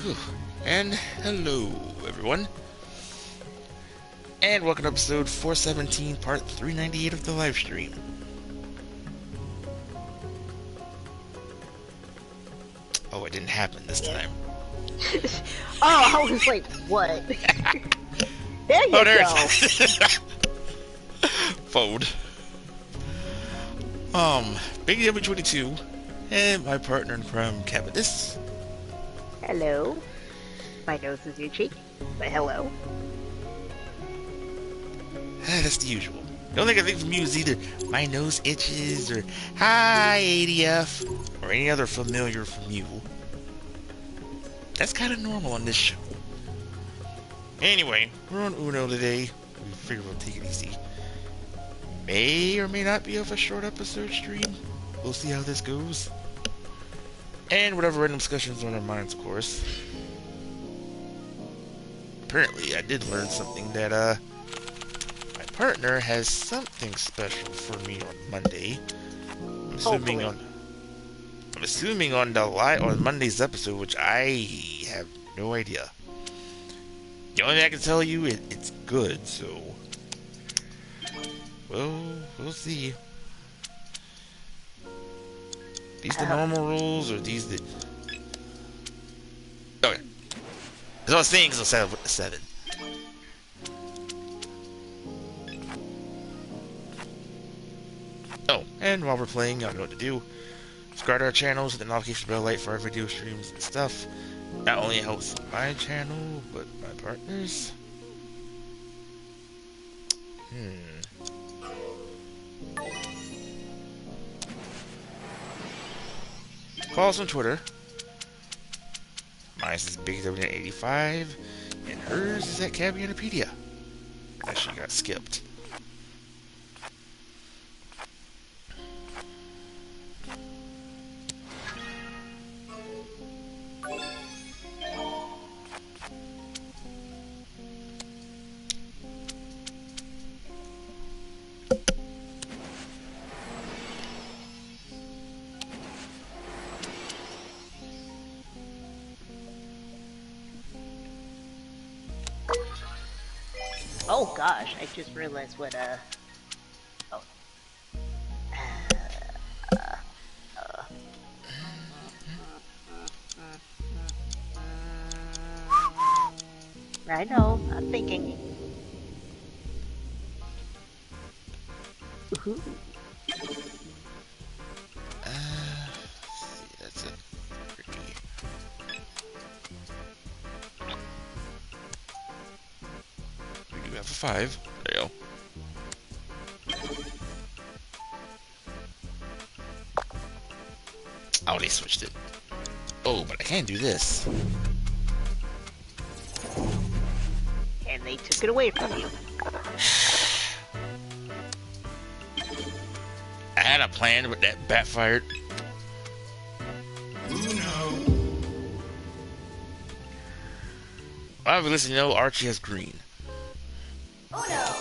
Whew. And hello, everyone. And welcome to episode 417, part 398 of the live stream. Oh, it didn't happen this time. Oh, I was like, what? There you go. Fold. BigDW22 and my partner in crime, Cabbitness. Hello. My nose is itchy, but hello. That's the usual. The only thing I think from you is either my nose itches or hi ADF or any other familiar from you. That's kind of normal on this show. Anyway, we're on Uno today. We figure we'll take it easy. May or may not be of a short episode stream. We'll see how this goes. And whatever random discussions on our minds, of course. Apparently, I did learn something that, my partner has something special for me on Monday. I'm assuming on Monday's episode, which I have no idea. The only thing I can tell you, it's good, so... Well, we'll see. These the normal rules, or these the... Okay. As I was saying, it's a 7. Oh, and while we're playing, y'all know what to do. Subscribe to our channels, hit the notification bell light for our video streams and stuff. Not only helps my channel, but my partners. Follow us on Twitter. Mine is BigDW22, and hers is at Cabbitness1983. Actually got skipped. Oh gosh, I just realized what, oh. I know, I'm thinking. Ooh. That's it. Tricky. We do have a 5. There you go. Oh, they switched it. Oh, but I can't do this. And they took it away from you. I had a plan, but that backfired. Uno. Obviously, you know, Archie has green. Oh no!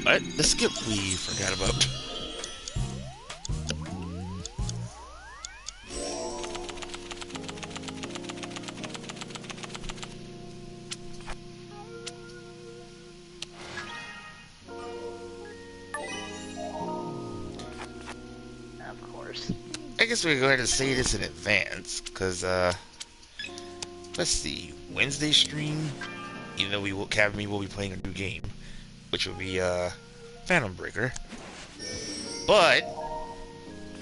What? The skip we forgot about. Of course. I guess we can go ahead and say this in advance, because, let's see, Wednesday stream, even though Cav and me will be playing a new game, which will be, Phantom Breaker, but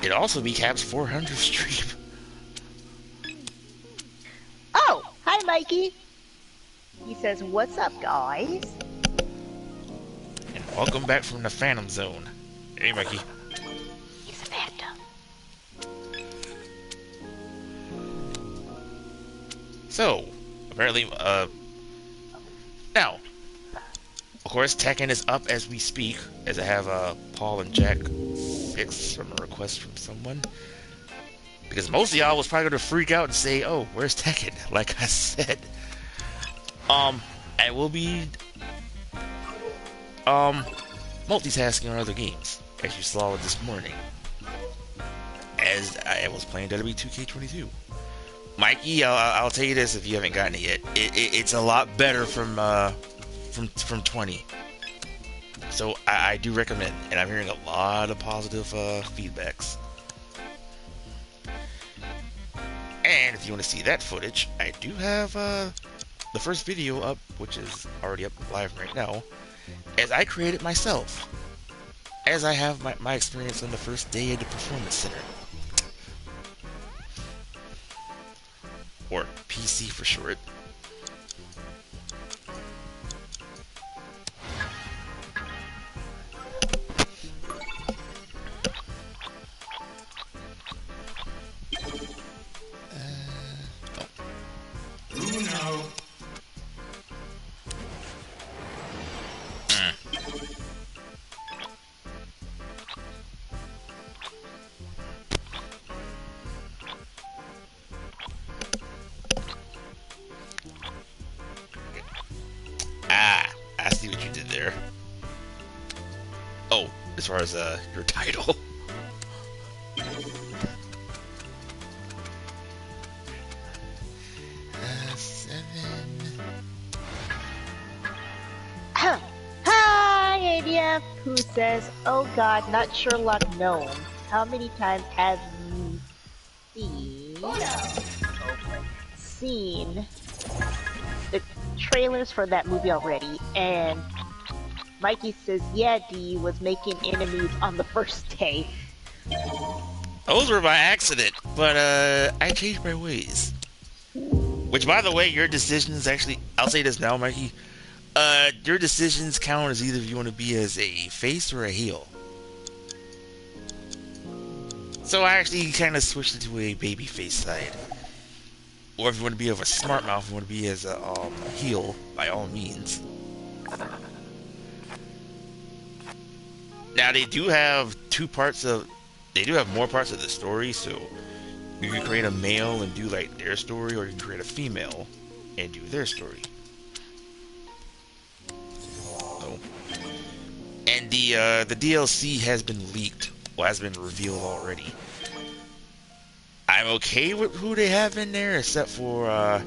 it'll also be Cav's 400th stream. Oh! Hi, Mikey! He says, what's up, guys? And welcome back from the Phantom Zone. Hey, Mikey. He's a phantom. So, apparently, now, of course, Tekken is up as we speak, as I have, Paul and Jack fixed from a request from someone. Because most of y'all was probably going to freak out and say, oh, where's Tekken? Like I said. I will be multitasking on other games, as you saw this morning, as I was playing BigDW22. Mikey, I'll tell you this if you haven't gotten it yet. It's a lot better from 20. So I do recommend, and I'm hearing a lot of positive feedbacks. And if you want to see that footage, I do have the first video up, which is already up live right now, as I created myself, as I have my experience on the first day at the Performance Center. Or PC for short. Uno. I see what you did there. Oh, as far as your title. Hi, ADF, who says, oh god, not Sherlock Gnome. How many times have you seen the trailers for that movie already? And Mikey says, yeah, D was making enemies on the first day. Those were by accident, but I changed my ways. Which, by the way, your decisions actually, I'll say this now, Mikey. Your decisions count as either if you want to be as a face or a heel. So I actually kind of switched it to a baby face side. Or if you want to be of a smart mouth, you want to be as a heel, by all means. Now they do have they do have more parts of the story, so you can create a male and do like their story, or you can create a female and do their story. So, and the DLC has been leaked, or has been revealed already. I'm okay with who they have in there, except for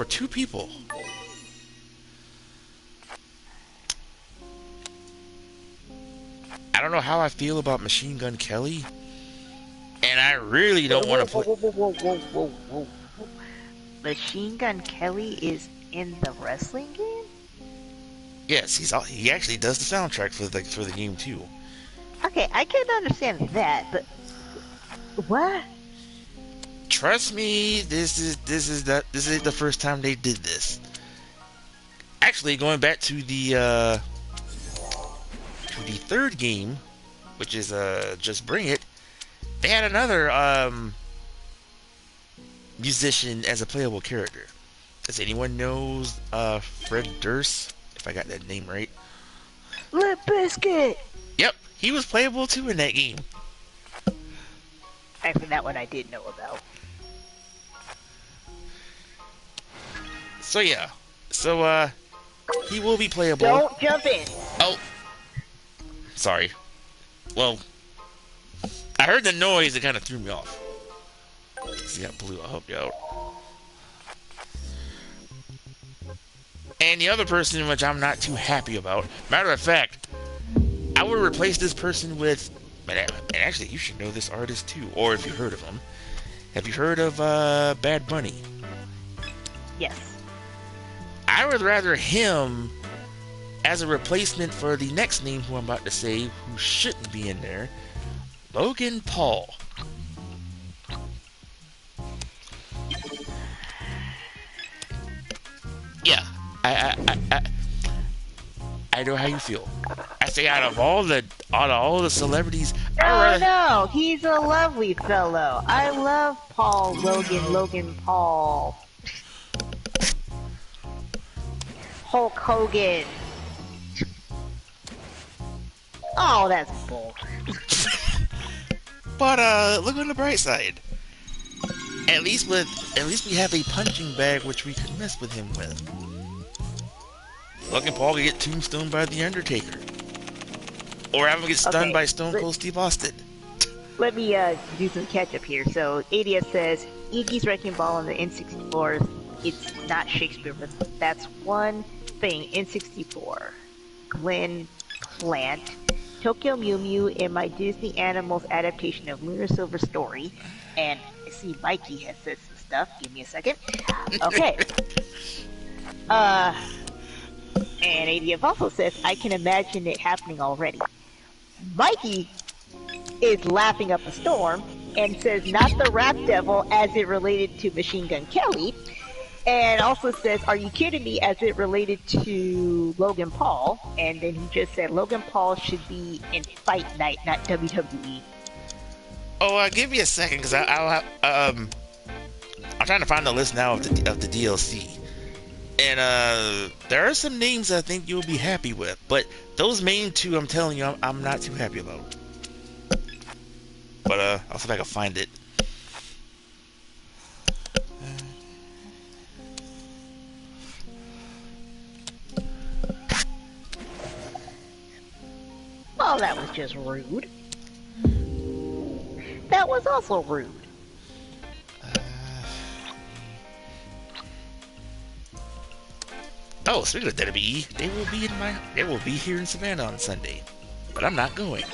two people. I don't know how I feel about Machine Gun Kelly, and I really don't want to put. Whoa. Machine Gun Kelly is in the wrestling game? Yes, he actually does the soundtrack for the game too. Okay, I can understand that, but what? Trust me, this is the first time they did this. Actually, going back to the third game, which is Just Bring It, they had another musician as a playable character. Does anyone knows Fred Durst, if I got that name right? Limp Bizkit! Yep, he was playable too in that game. Actually, that one I did know about. So yeah, he will be playable. Don't jump in! Oh, sorry. Well, I heard the noise, it kind of threw me off. See how blue, I'll help you out. And the other person, which I'm not too happy about, matter of fact, I would replace this person with, and actually you should know this artist too, or if you heard of him. Have you heard of Bad Bunny? Yes. I would rather him as a replacement for the next name who I'm about to say, who shouldn't be in there, Logan Paul. Yeah, I know how you feel. I say out of all the celebrities, No, he's a lovely fellow. I love Logan Paul. Hulk Hogan. Oh, that's bull. But look on the bright side. At least we have a punching bag which we could mess with him with. Logan Paul can get tombstoned by The Undertaker. Or have him get stunned by Stone Cold Steve Austin. Let me do some catch up here. So ADS says Iggy's Wrecking Ball on the N64. It's not Shakespeare, but that's one thing. N64. Glenn Plant. Tokyo Mew Mew in my Disney Animals adaptation of Lunar Silver Story. And I see Mikey has said some stuff. Give me a second. Okay. And ADF also says, I can imagine it happening already. Mikey is laughing up a storm and says, not the rap devil as it related to Machine Gun Kelly. And also says, are you kidding me, as it related to Logan Paul? And then he just said, Logan Paul should be in Fight Night, not WWE. Oh, give me a second, because I'm trying to find the list now of the DLC. And there are some names I think you'll be happy with, but those main two, I'm telling you, I'm not too happy about. But I'll see if I can find it. Oh, that was just rude. That was also rude. Oh, speaking of WWE, they will be here in Savannah on Sunday, but I'm not going.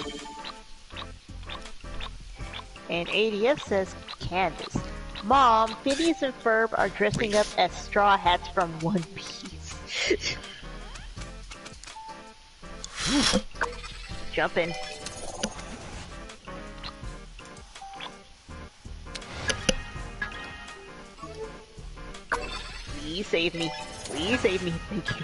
And ADF says, Candace, Mom, Phineas and Ferb are dressing up as Straw Hats from One Piece. Jump in. Please save me. Please save me. Thank you.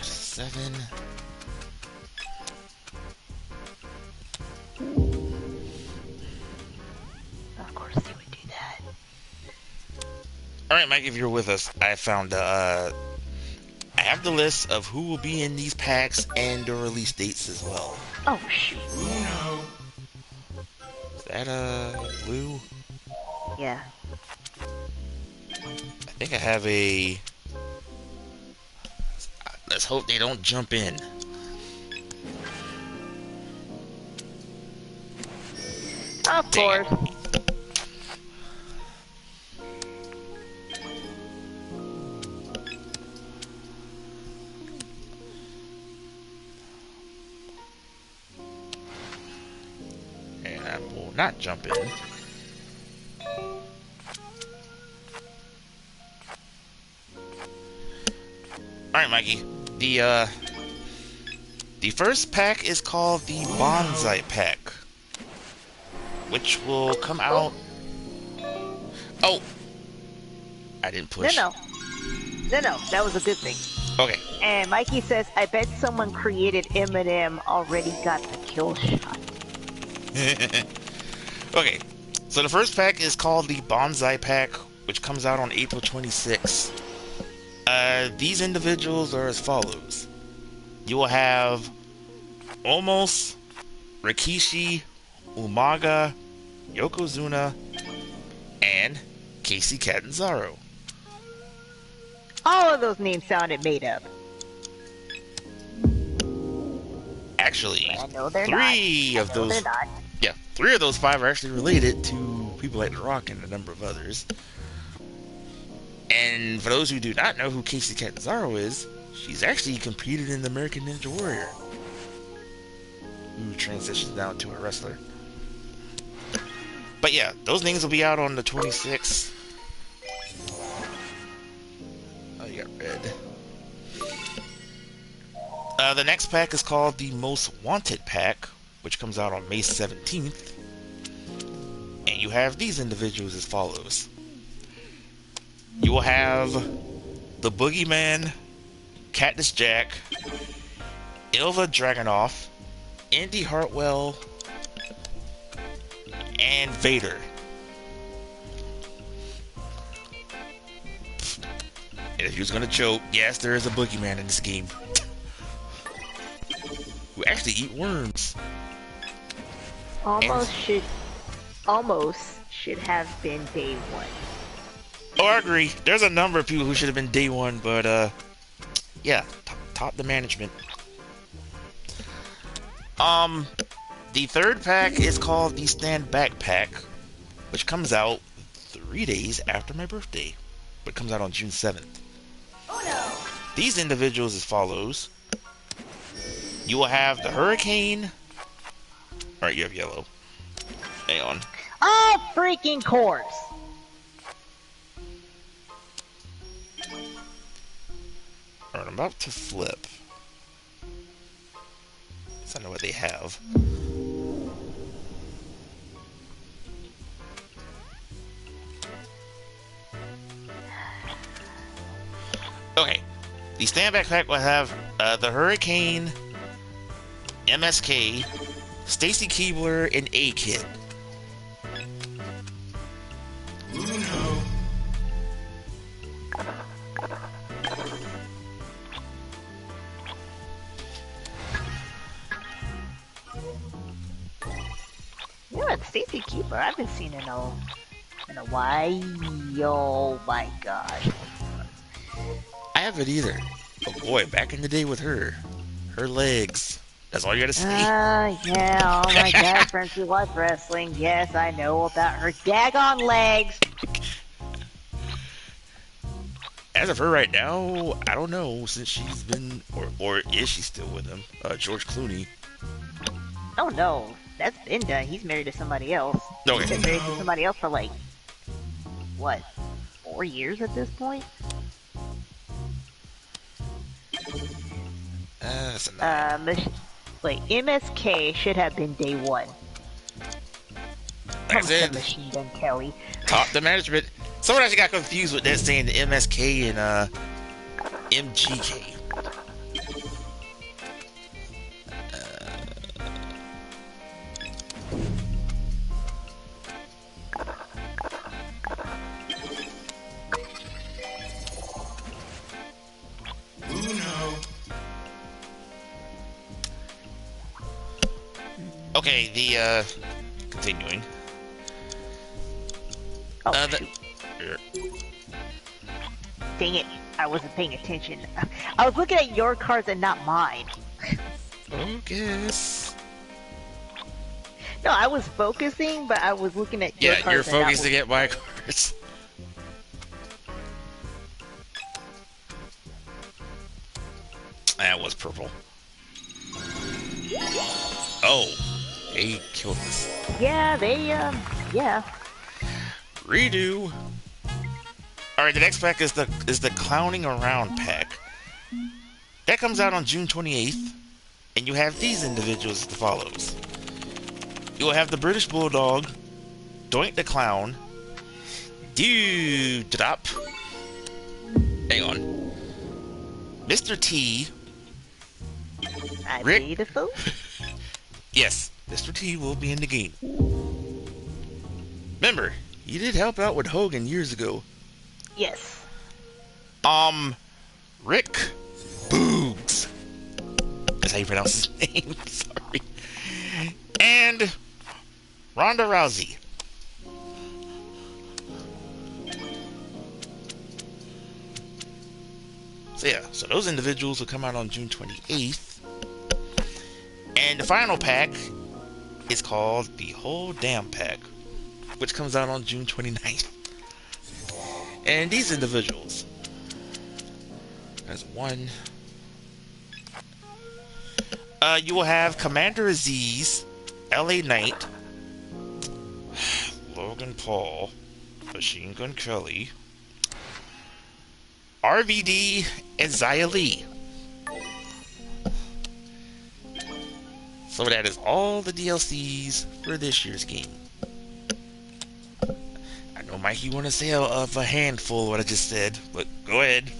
Seven. Of course they would do that. Alright, Mike, if you're with us, I found I have the list of who will be in these packs and the release dates as well. Oh, shoot. Uno. Is that blue? Yeah. I think I have a... Let's hope they don't jump in. Of course. And I will not jump in. Alright, Mikey. The first pack is called the Bonsai Pack, which will come out... Oh! I didn't push. No, that was a good thing. Okay. And Mikey says, I bet someone created Eminem already got the kill shot. Okay. So the first pack is called the Bonsai Pack, which comes out on April 26th. These individuals are as follows. You will have Omos, Rikishi, Umaga, Yokozuna, and Casey Catanzaro. All of those names sounded made up. Actually, I know they're three not. of those, yeah, 3 of those 5 are actually related to people like The Rock and a number of others. And for those who do not know who Casey Catanzaro is, she's actually competed in the American Ninja Warrior, who transitions down to a wrestler. But yeah, those names will be out on the 26th. Oh, you got red. The next pack is called the Most Wanted Pack, which comes out on May 17th. And you have these individuals as follows. You will have the Boogeyman, Cactus Jack, Ilva Dragunov, Andy Hartwell, and Vader. And if you was gonna joke, yes, there is a Boogeyman in this game. actually eat worms. Almost should have been day one. Oh, I agree. There's a number of people who should have been day one, but yeah, top the management. The third pack is called the Stand Back Pack, which comes out 3 days after my birthday, but comes out on June 7th. Oh no! These individuals as follows. You will have the Hurricane. Alright, you have yellow. Hang on. Oh, freaking course! Alright, I'm about to flip. So I know what they have. Okay. The Stand Back Pack will have the Hurricane, MSK, Stacy Keebler, and A-Kid. Uno. Yeah, Stacy Keeper. I haven't seen in a while. Oh my gosh. I haven't either. But boy, back in the day with her legs. That's all you gotta say. Yeah, oh my god, friends who watch wrestling. Yes, I know about her daggone legs. As of her right now, I don't know, since she's been, or is she still with him? George Clooney. Oh no, that's been done. He's married to somebody else. Okay. He's been married to somebody else for like, what, 4 years at this point? That's a nine. Wait, MSK should have been day one. Like I said, Machine Gun Kelly. top the management. Someone actually got confused with that saying the MSK and MGK. Uno. Okay, continuing. Oh, The, shoot. Dang it. I wasn't paying attention. I was looking at your cards and not mine. focus. No, I was focusing, but I was looking at your Yeah, cards. you're and not focusing at my cards. That was purple. Oh, they killed this. Yeah, yeah. Redo. All right, the next pack is the Clowning Around pack. That comes out on June 28th, and you have these individuals as follows. You will have the British Bulldog, Doink the Clown, Drop. Hang on. Mr. T. Rick. Beautiful. Yes, Mr. T will be in the game. Remember, he did help out with Hogan years ago. Yes. Rick Boogs. That's how you pronounce his name. Sorry. And Ronda Rousey. So yeah, so those individuals will come out on June 28th. And the final pack is called the Whole Damn Pack, which comes out on June 29th. And these individuals, as one, you will have Commander Aziz, LA Knight, Logan Paul, Machine Gun Kelly, RVD, and Xia Li. So that is all the DLCs for this year's game. I know, Mike, you want to say of a handful what I just said, but go ahead.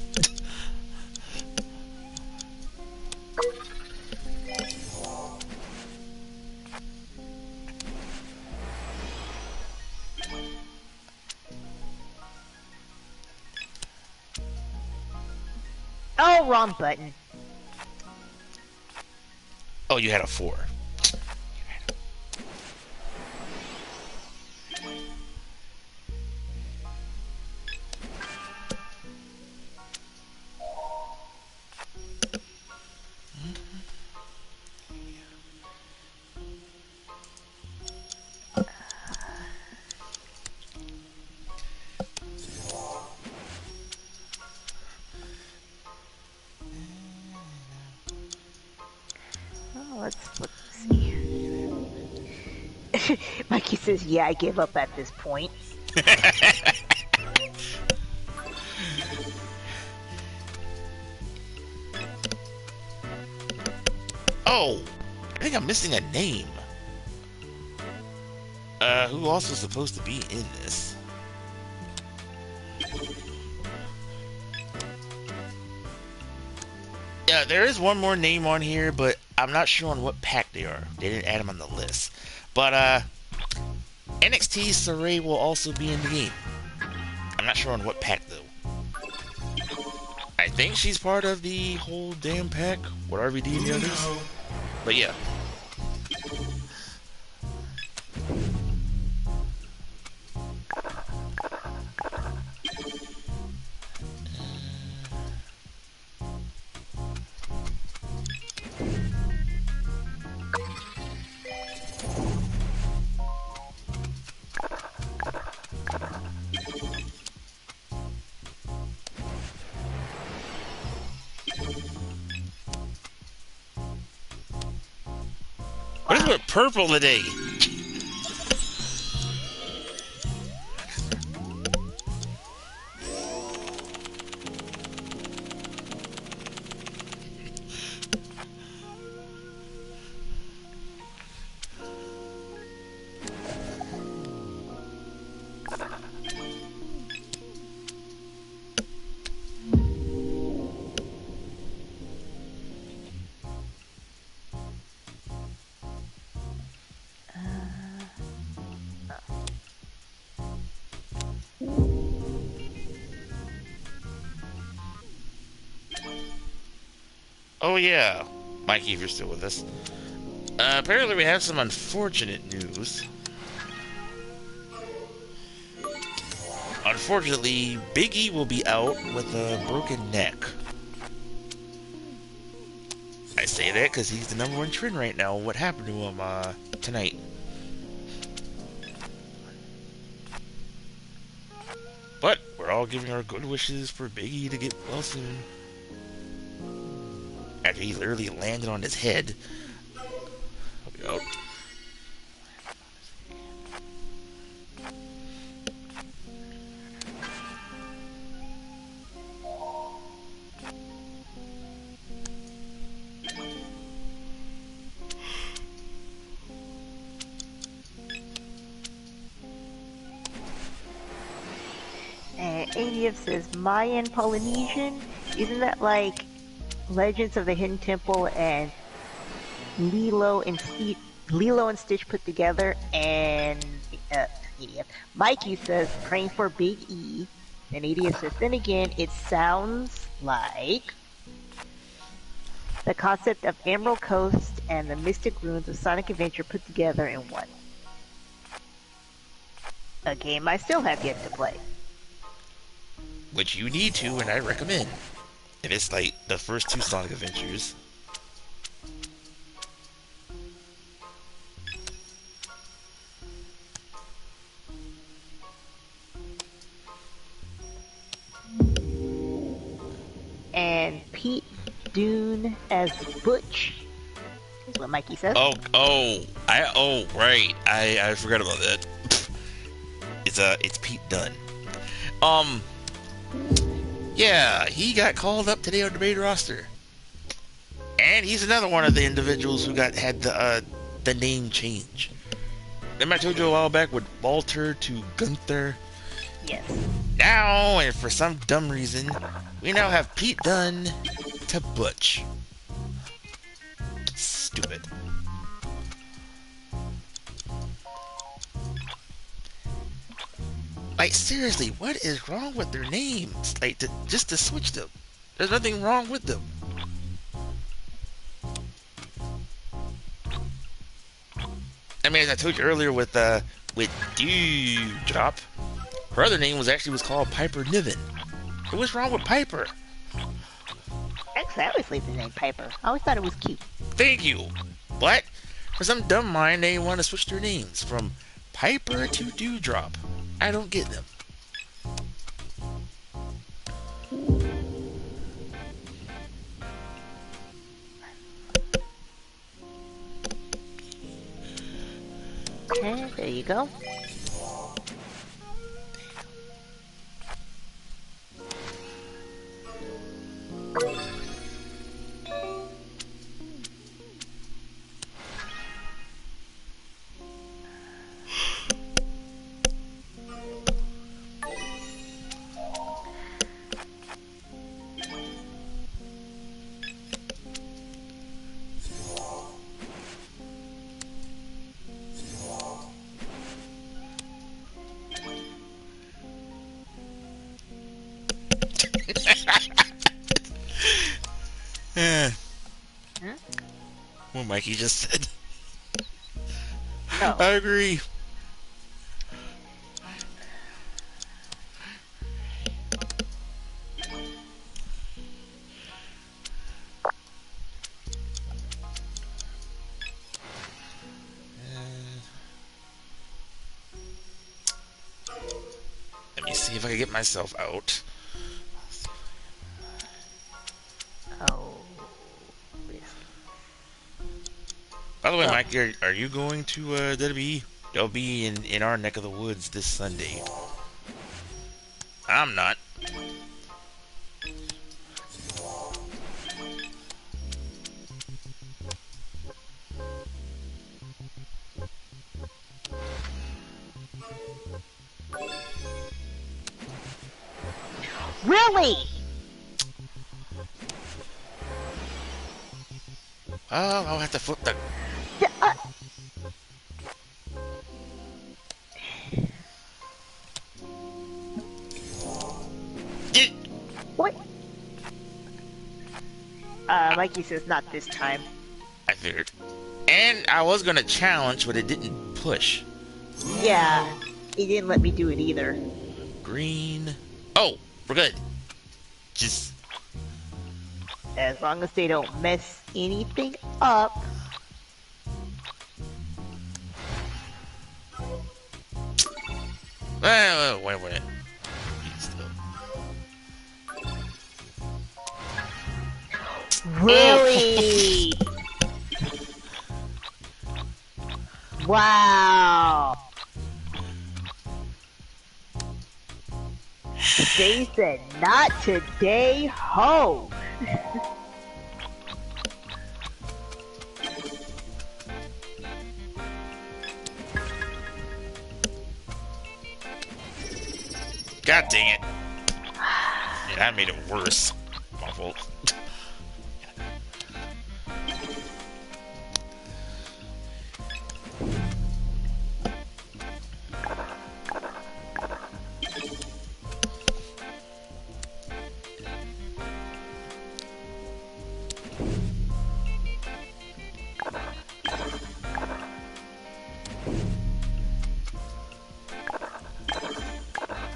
Oh, wrong button. Oh, you had a 4. Oh, let's see. Mikey says, "Yeah, I give up at this point." Oh, I think I'm missing a name. Who also supposed to be in this? Yeah, there is one more name on here, but I'm not sure on what pack they are. They didn't add them on the list. But, NXT Saray will also be in the game. I'm not sure on what pack, though. I think she's part of the whole damn pack with RVD and the others. But yeah. What is with purple today? Oh yeah, Mikey, if you're still with us. Apparently we have some unfortunate news. Unfortunately, Big E will be out with a broken neck. I say that because he's the #1 trend right now. What happened to him tonight? But we're all giving our good wishes for Big E to get well soon. After he literally landed on his head. I'll be out. And ADF says, Mayan Polynesian? Isn't that like Legends of the Hidden Temple and Lilo and Stitch put together? And ADF. Mikey says, praying for Big E. And ADF says, then again, it sounds like the concept of Emerald Coast and the Mystic Ruins of Sonic Adventure put together in one. A game I still have yet to play. Which you need to, and I recommend. If it's like the first 2 Sonic Adventures. And Pete Dune as Butch is what Mikey says. Right. I forgot about that. It's Pete Dunne. Yeah, he got called up today on the main roster. And he's another one of the individuals who had the name change. Remember I told you a while back with Walter to Gunther? Yes. Now, and for some dumb reason, we now have Pete Dunne to Butch. Stupid. Like, seriously, what is wrong with their names? Like, just to switch them. There's nothing wrong with them. mean, as I told you earlier with Dewdrop, her other name was called Piper Niven. What's wrong with Piper? Actually, I always leave the name Piper. I always thought it was cute. Thank you. But for some dumb mind, they want to switch their names from Piper to Dewdrop. I don't get them. Okay, there you go. What Mikey just said. No. I agree. Let me see if I can get myself out. Oh. By the way, Mike, are you going to WWE? They'll be in our neck of the woods this Sunday. I'm not. Really? Oh, I'll have to flip the... What? Mikey says not this time. I figured. And I was gonna challenge, but it didn't push. Yeah, he didn't let me do it either. Green. Oh, we're good. Just... As long as they don't mess anything up. Wait. Really? Wow. They said not today, ho. God dang it. Yeah, that made it worse. My fault.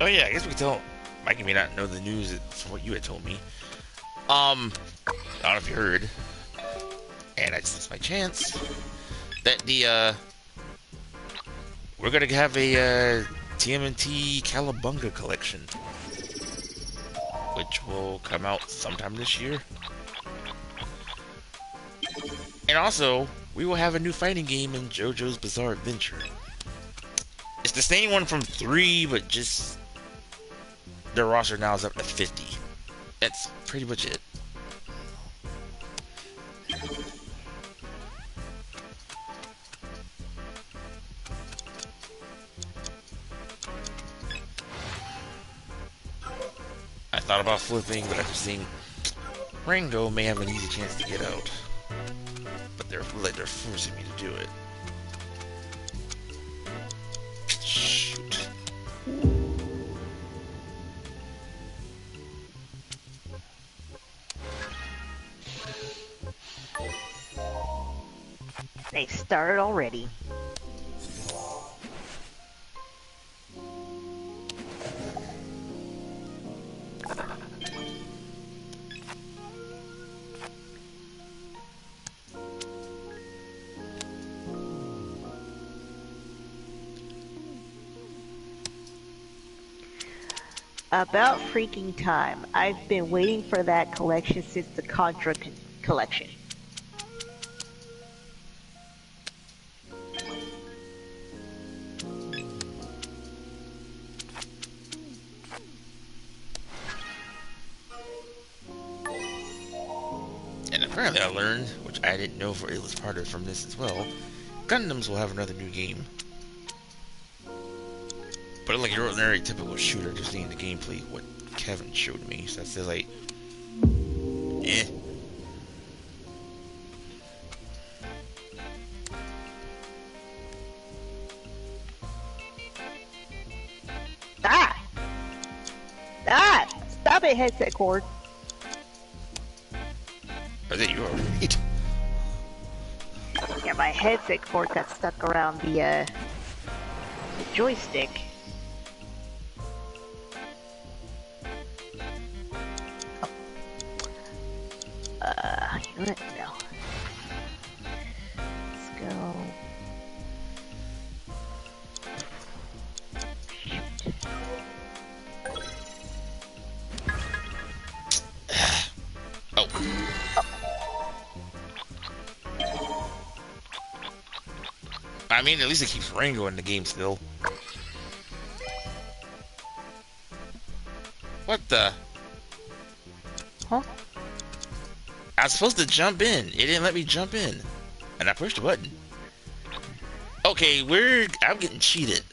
Oh yeah, I guess we could tell. Mikey may not know the news from what you had told me. I don't know if you heard, and I just missed my chance, that we're gonna have a TMNT Calabunga collection, which will come out sometime this year. And also, we will have a new fighting game in JoJo's Bizarre Adventure. It's the same one from 3, but just their roster now is up to 50. That's pretty much it. I thought about flipping, but after seeing Rango may have an easy chance to get out. But they're forcing me to do it. Shoot. They started already. About freaking time. I've been waiting for that collection since the Contra collection. And apparently I learned, which I didn't know for it was part of from this as well, Gundams will have another new game. But like your ordinary typical shooter, just seeing the gameplay, what Kevin showed me, so that's like, eh. Ah! Ah! Stop it, headset cord. I think you are right. Yeah, my headset cord got stuck around the joystick. You know what? No. Let's go. Oh. I mean, at least it keeps Rango in the game still. What the? Huh? I was supposed to jump in. It didn't let me jump in. And I pushed the button. Okay, I'm getting cheated.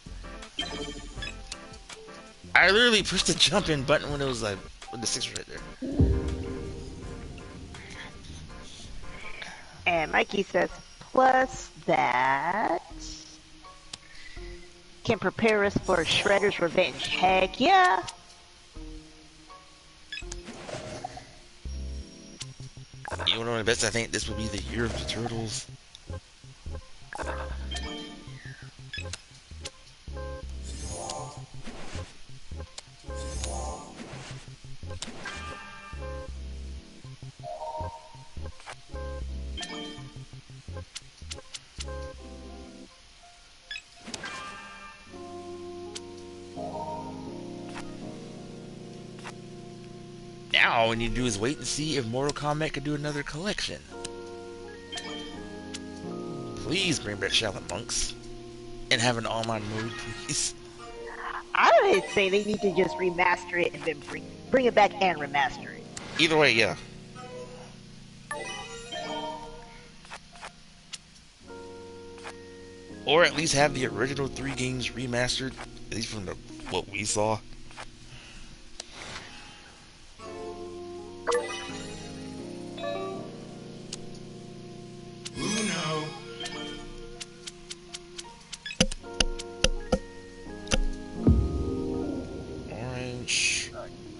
I literally pushed the jump in button when it was like, with the 6 right there. And Mikey says, plus that can prepare us for Shredder's revenge. Heck yeah! You know what, best I think this will be the year of the turtles. Now all we need to do is wait and see if Mortal Kombat can do another collection. Please bring back Shaolin Monks. And have an online mode, please. I would say they need to just remaster it and then bring it back and remaster it. Either way, yeah. Or at least have the original 3 games remastered, at least from what we saw. Uno. Orange.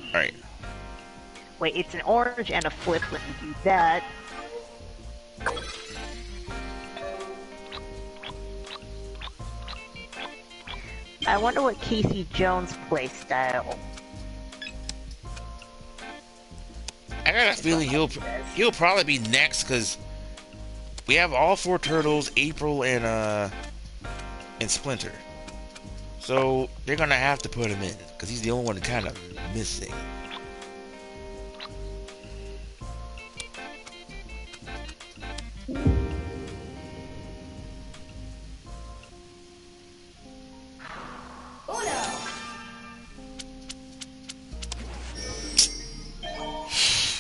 Alright. Wait, it's an orange and a flip. Let me do that. I wonder what Casey Jones' playstyle. I got a feeling he'll probably be next because we have all 4 turtles, April and Splinter. So they're gonna have to put him in because he's the only one kind of missing.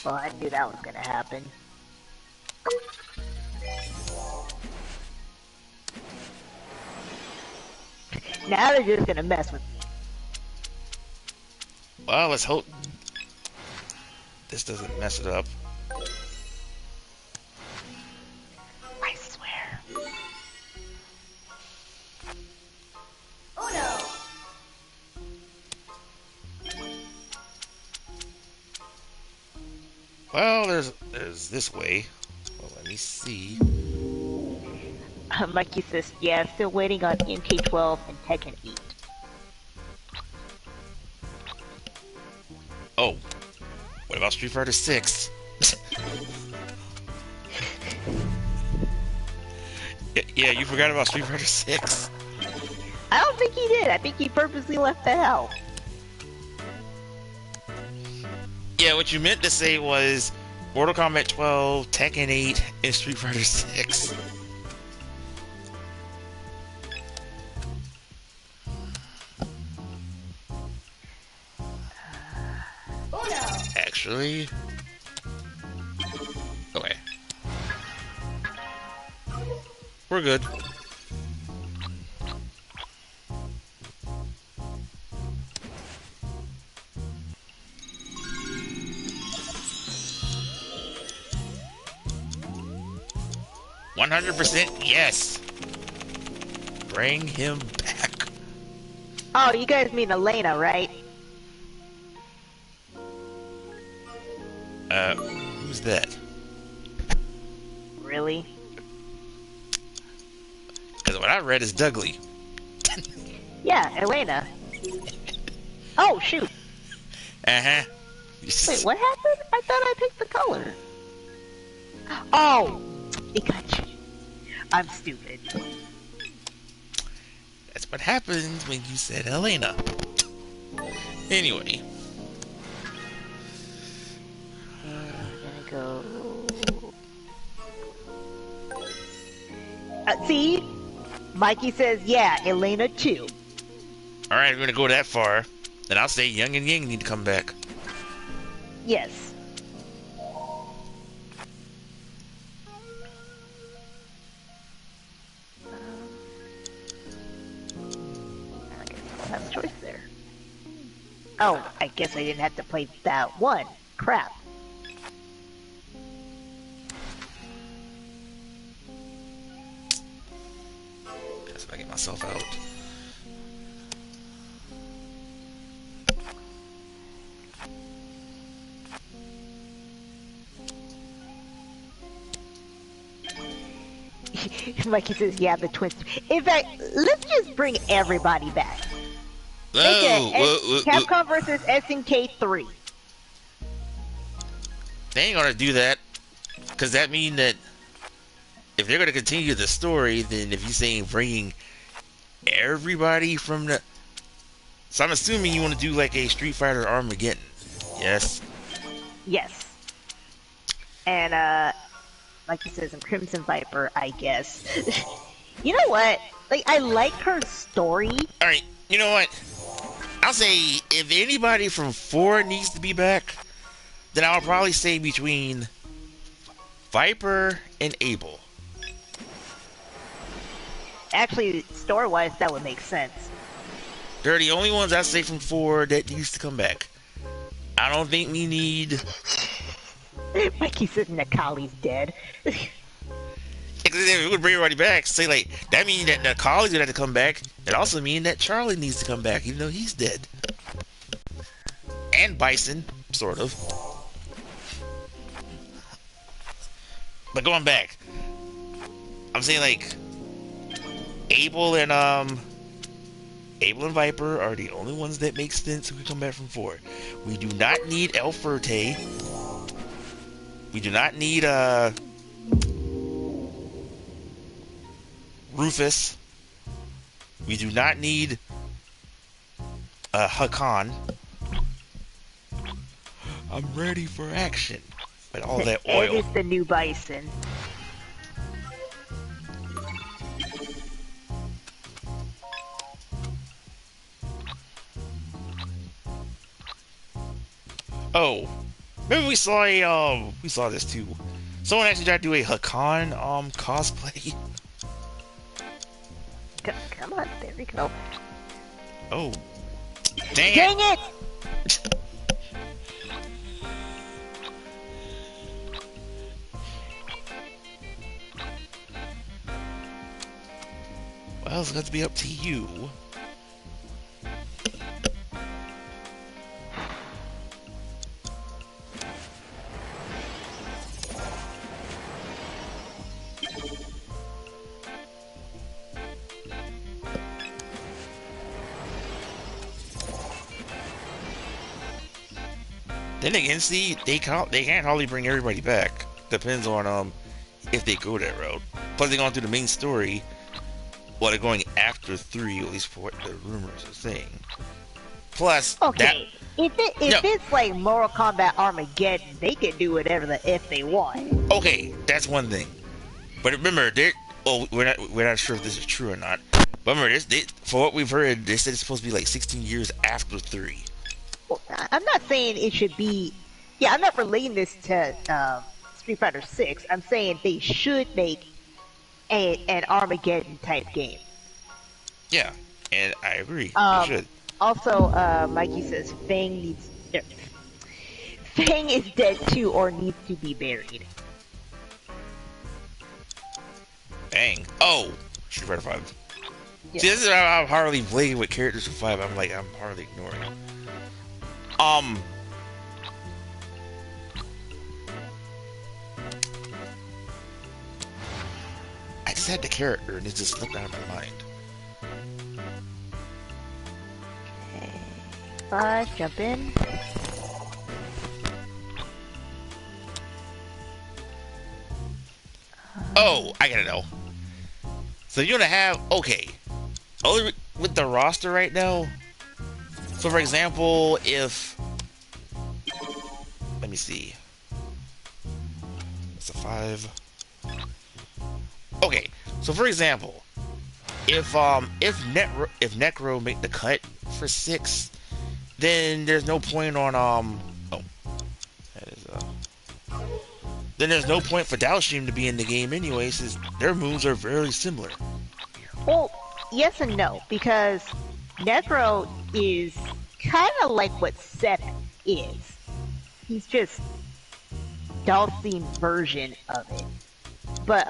Well, I knew that was gonna happen. Now they're just gonna mess with me. Well, let's hope this doesn't mess it up. I swear. Well, there's this way. Well, let me see. Mikey says, yeah, still waiting on MK12 and Tekken 8. Oh, what about Street Fighter 6? Yeah, you forgot about Street Fighter 6. I don't think he did. I think he purposely left that out. Yeah, what you meant to say was Mortal Kombat 12, Tekken 8, and Street Fighter 6. Actually, okay, we're good. %, yes. Bring him back. Oh, you guys mean Elena, right? Who's that? Really? Because what I read is Dudley. Yeah, Elena. Oh, shoot. Uh-huh. Wait, what happened? I thought I picked the color. Oh, it got you. I'm stupid. That's what happens when you said Elena. Anyway. Gonna go. See? Mikey says, yeah, Elena too. Alright, we're gonna go that far. Then I'll say Young and Yang need to come back. Yes. I guess I don't have a choice there. Oh, I guess I didn't have to play that one. Crap. Guess if I get myself out. Mikey says, yeah, the twins. In fact, let's just bring everybody back. Capcom versus SNK 3. They ain't gonna do that. Because that means that if they're gonna continue the story, then if you're saying bringing everybody from the... So I'm assuming you want to do like a Street Fighter Armageddon. Yes? Yes. And, like he says in Crimson Viper, I guess. You know what? Like, I like her story. Alright, you know what? I'll say if anybody from 4 needs to be back, then I'll probably say between Viper and Abel. Actually, story-wise, that would make sense. They're the only ones I say from 4 that needs to come back. I don't think we need... Mikey says Nakali's dead. If we would bring everybody back, say like, that means that Nakali's gonna have to come back. It also means that Charlie needs to come back, even though he's dead. And Bison, sort of. But going back, I'm saying like, Abel and Viper are the only ones that make sense who can come back from 4. We do not need El Ferte. We do not need Rufus. We do not need Hakan. I'm ready for action. But all that oil. Ed is the new Bison. Oh, maybe we saw this too. Someone actually tried to do a Hakan cosplay. Come on, there we go. Oh, dang it! Well, it's got to be up to you. Then again, see, they can't hardly bring everybody back. Depends on if they go that route. Plus, they're going through the main story. Well, they're going after 3, at least for what the rumors are saying. Plus, Okay, if no, it's like Mortal Kombat Armageddon, they can do whatever the if they want. okay, that's one thing. But remember, we're not sure if this is true or not. But remember, for what we've heard, they said it's supposed to be like 16 years after 3. Well, I'm not saying it should be. Yeah, I'm not relating this to Street Fighter 6. I'm saying they should make an Armageddon type game. Yeah, and I agree. They should. Also, Mikey says Fang is dead too, or needs to be buried. Bang. Oh, Street Fighter 5. Yeah. See, this is how I'm hardly playing with characters from 5. I'm hardly ignoring. I just had the character and it just slipped out of my mind. Okay. 5, jump in. Oh, I gotta know. So you're gonna have only with the roster right now. So for example, if let me see, it's a 5. Okay, so for example, if Necro make the cut for 6, then there's no point on then there's no point for Livestream to be in the game anyway, since their moves are very similar. Well, yes and no, because Necro is kind of like what Seth is. He's just Dalsim's version of it. But,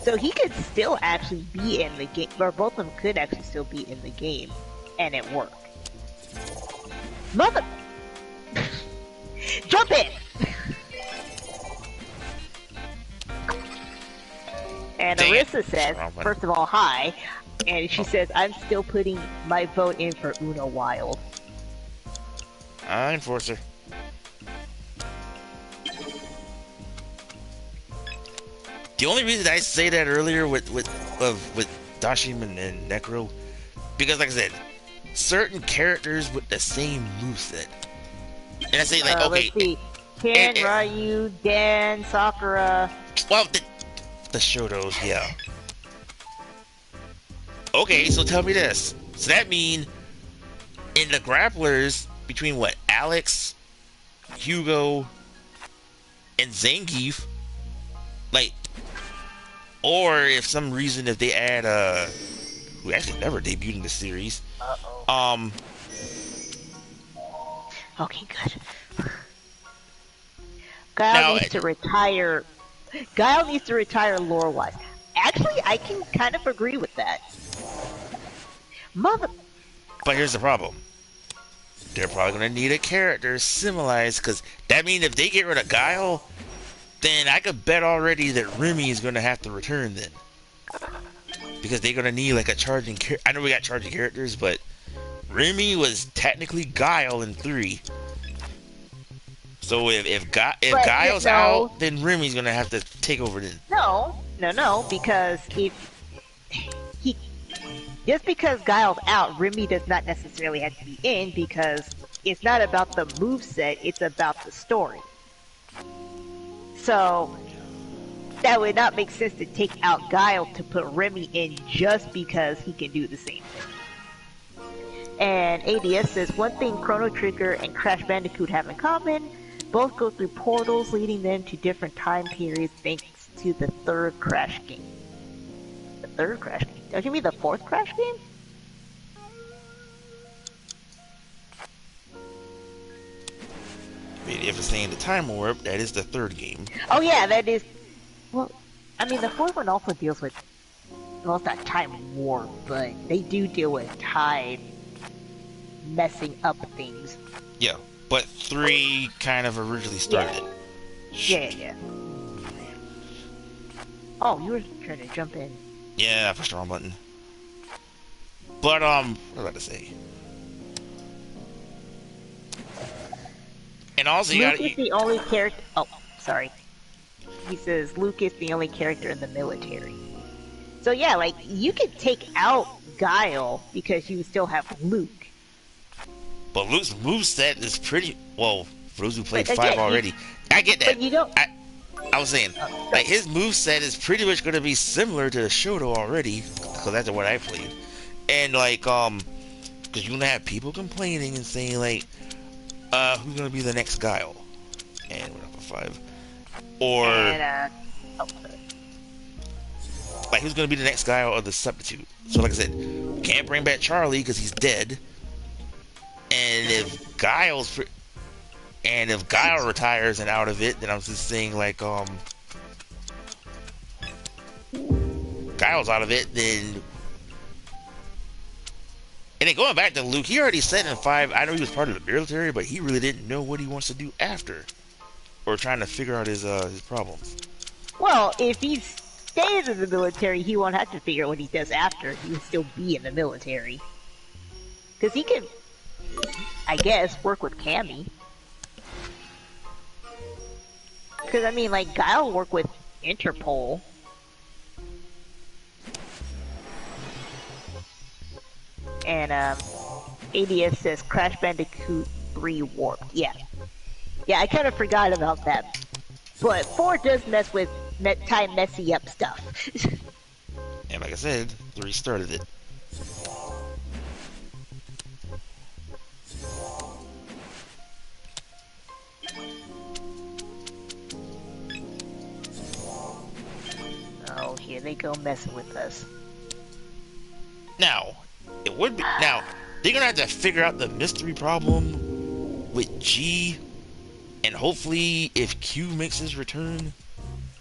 so he could still actually be in the game, or both of them could actually still be in the game, and it worked. Mother... Jump in! And Arissa says, first of all, hi. And she says, I'm still putting my vote in for Uno Wild. Enforcer. The only reason I say that earlier with Dashim and Necro, because like I said, certain characters with the same moveset. And I say like, okay. Let's see. Ken, Ryu, Dan, Sakura. Well, the Shotos, yeah. Okay, so tell me this. So that mean in the grapplers between what, Alex, Hugo, and Zangief, like, or if some reason if they add who actually never debuted in the series. Okay, good. Guile needs to retire. Guile needs to retire lore-wise. Actually, I can kind of agree with that. Mother. But here's the problem. They're probably going to need a character symbolized, because that means if they get rid of Guile, then I could bet already that Remy is going to have to return then. Because they're going to need like a charging character. I know we got charging characters, but Remy was technically Guile in 3. So if Guile's out, then Remy's going to have to take over then. No, because just because Guile's out, Remy does not necessarily have to be in, because it's not about the moveset, it's about the story. So that would not make sense to take out Guile to put Remy in just because he can do the same thing. And ADS says, one thing Chrono Trigger and Crash Bandicoot have in common, both go through portals leading them to different time periods thanks to the third Crash game. The third Crash game? Don't you mean the fourth Crash game? If it's saying the time warp, that is the third game. Oh yeah, that is... Well, I mean, the fourth one also deals with... Well, it's not time warp, but they do deal with time messing up things. Yeah, but 3 kind of originally started. Yeah. Oh, you were trying to jump in. Yeah, I pushed the wrong button. But, what was I about to say? And also, Luke is the only character... Oh, sorry. He says Luke is the only character in the military. So yeah, like you could take out Guile because you still have Luke. But Luke's moveset is pretty well for those who played But 5 again, already. I get that. But you don't. I was saying, like his moveset is pretty much gonna be similar to the Shoto already, because that's what I played. And like because you're gonna have people complaining and saying like, who's gonna be the next Guile? And we're up to 5. Or like who's gonna be the next Guile of the substitute? So like I said, we can't bring back Charlie because he's dead. And if Guile retires and out of it, then I'm just saying like Guile's out of it, then. And then going back to Luke, he already said in 5, I know he was part of the military, but he really didn't know what he wants to do after, or trying to figure out his problems. Well, if he stays in the military, he won't have to figure out what he does after. He will still be in the military, because he could, I guess, work with Cammy. Because I mean, like Guile work with Interpol. And ADS says Crash Bandicoot 3 warped. Yeah, I kind of forgot about that. But 4 does mess with time messy up stuff. And like I said, 3 started it. Oh, here they go messing with us. Now, it would be they're gonna have to figure out the mystery problem with G, and hopefully if Q makes his return,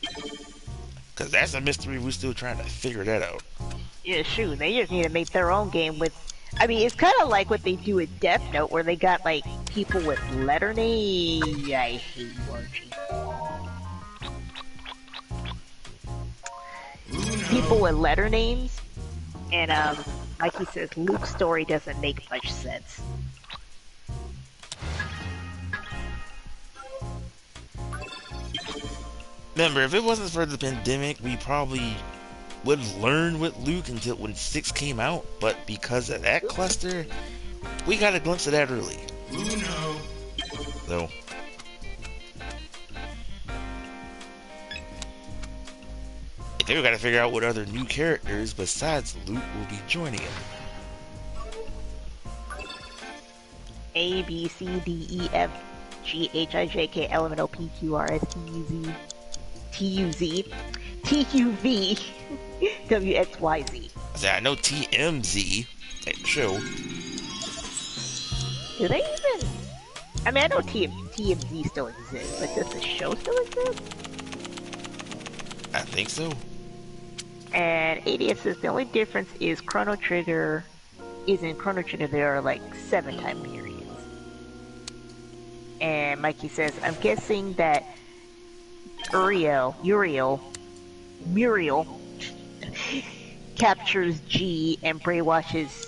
because that's a mystery we're still trying to figure that out. Yeah, shoot, they just need to make their own game with. I mean, it's kind of like what they do with Death Note, where they got like people with letter names. I hate Archie. People with letter names, and like he says, Luke's story doesn't make much sense. Remember, if it wasn't for the pandemic, we probably would have learned with Luke until when 6 came out, but because of that cluster, we got a glimpse of that early. Uno. So, if they got to figure out what other new characters besides Luke will be joining him. A, B, C, D, E, F, G, H, I, J, K, L, M, N, O, P, Q, R, S, T, U, Z, T, U, Z, T, U, V, W, X, Y, Z. I know TMZ, that show. Do they even... I mean, I know TMZ still exists, but does the show still exist? I think so. And ADS says the only difference is Chrono Trigger is in Chrono Trigger there are like 7 time periods. And Mikey says, I'm guessing that Muriel captures G and brainwashes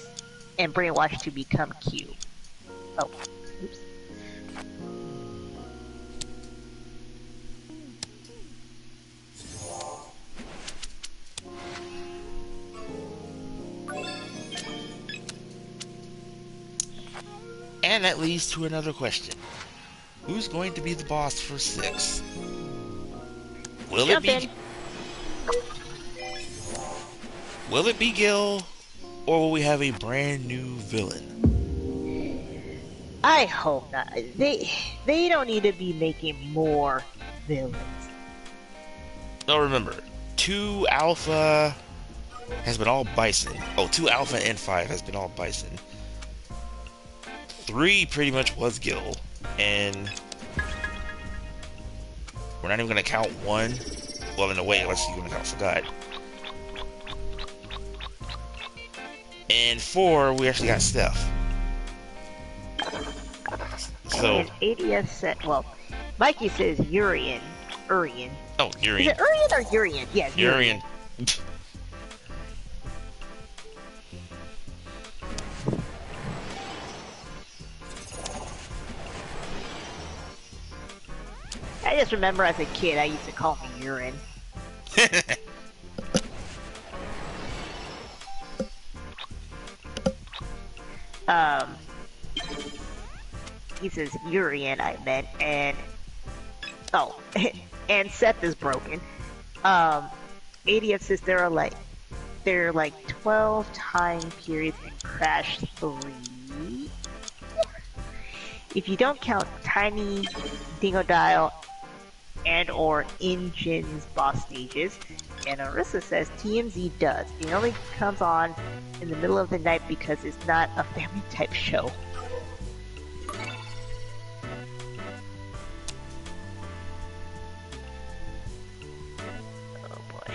to become Q. Oh, oops. And that leads to another question. Who's going to be the boss for 6? Will it be Gil, or will we have a brand new villain? I hope not. They don't need to be making more villains. No, remember, 2 Alpha has been all Bison. Oh, 2 Alpha and 5 has been all Bison. 3 pretty much was Gil, and we're not even going to count 1. Well, in a way, unless you're going to count Sagat. And 4, we actually got Steph. So, and ADS said, well, Mikey says Urian. Oh, Urian. Is it Urian or Urian? Yes, Urian. I just remember as a kid, I used to call him urine. He says Urian, I meant, and oh, and Seth is broken. ADF says there are like 12 time periods in Crash 3. If you don't count Tiny Dingodile and or Engine's boss stages. And Arissa says TMZ does. It only comes on in the middle of the night because it's not a family type show. Oh boy.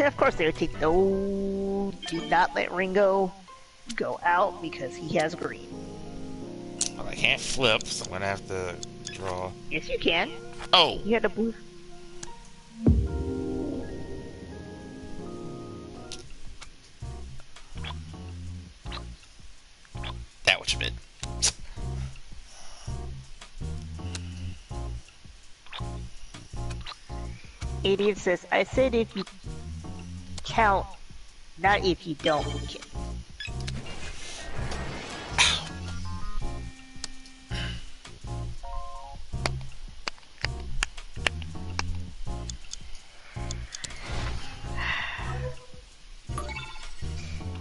Of course they would take no, do not let Ringo go out because he has green. Well, I can't flip, so I'm gonna have to draw. Yes, you can. Oh! You had a blue. That what you meant. Idiot says, I said if you count, not if you don't.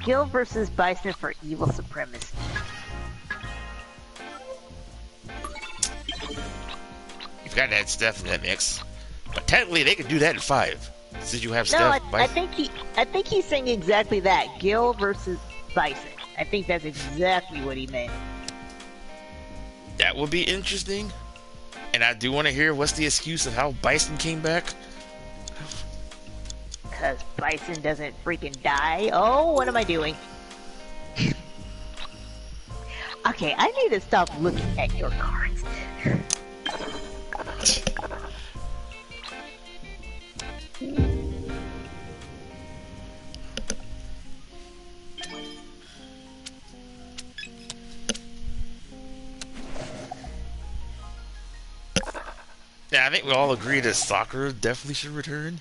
Gil versus Bison for evil supremacy. You've got that stuff in that mix. But technically they could do that in 5. Since you have stuff. No, I think he's saying exactly that. Gil versus Bison. I think that's exactly what he meant. That would be interesting. And I do want to hear what's the excuse of how Bison came back. Because Bison doesn't freaking die. Oh, what am I doing? Okay, I need to stop looking at your cards. Yeah, I think we all agree that Sakura definitely should return.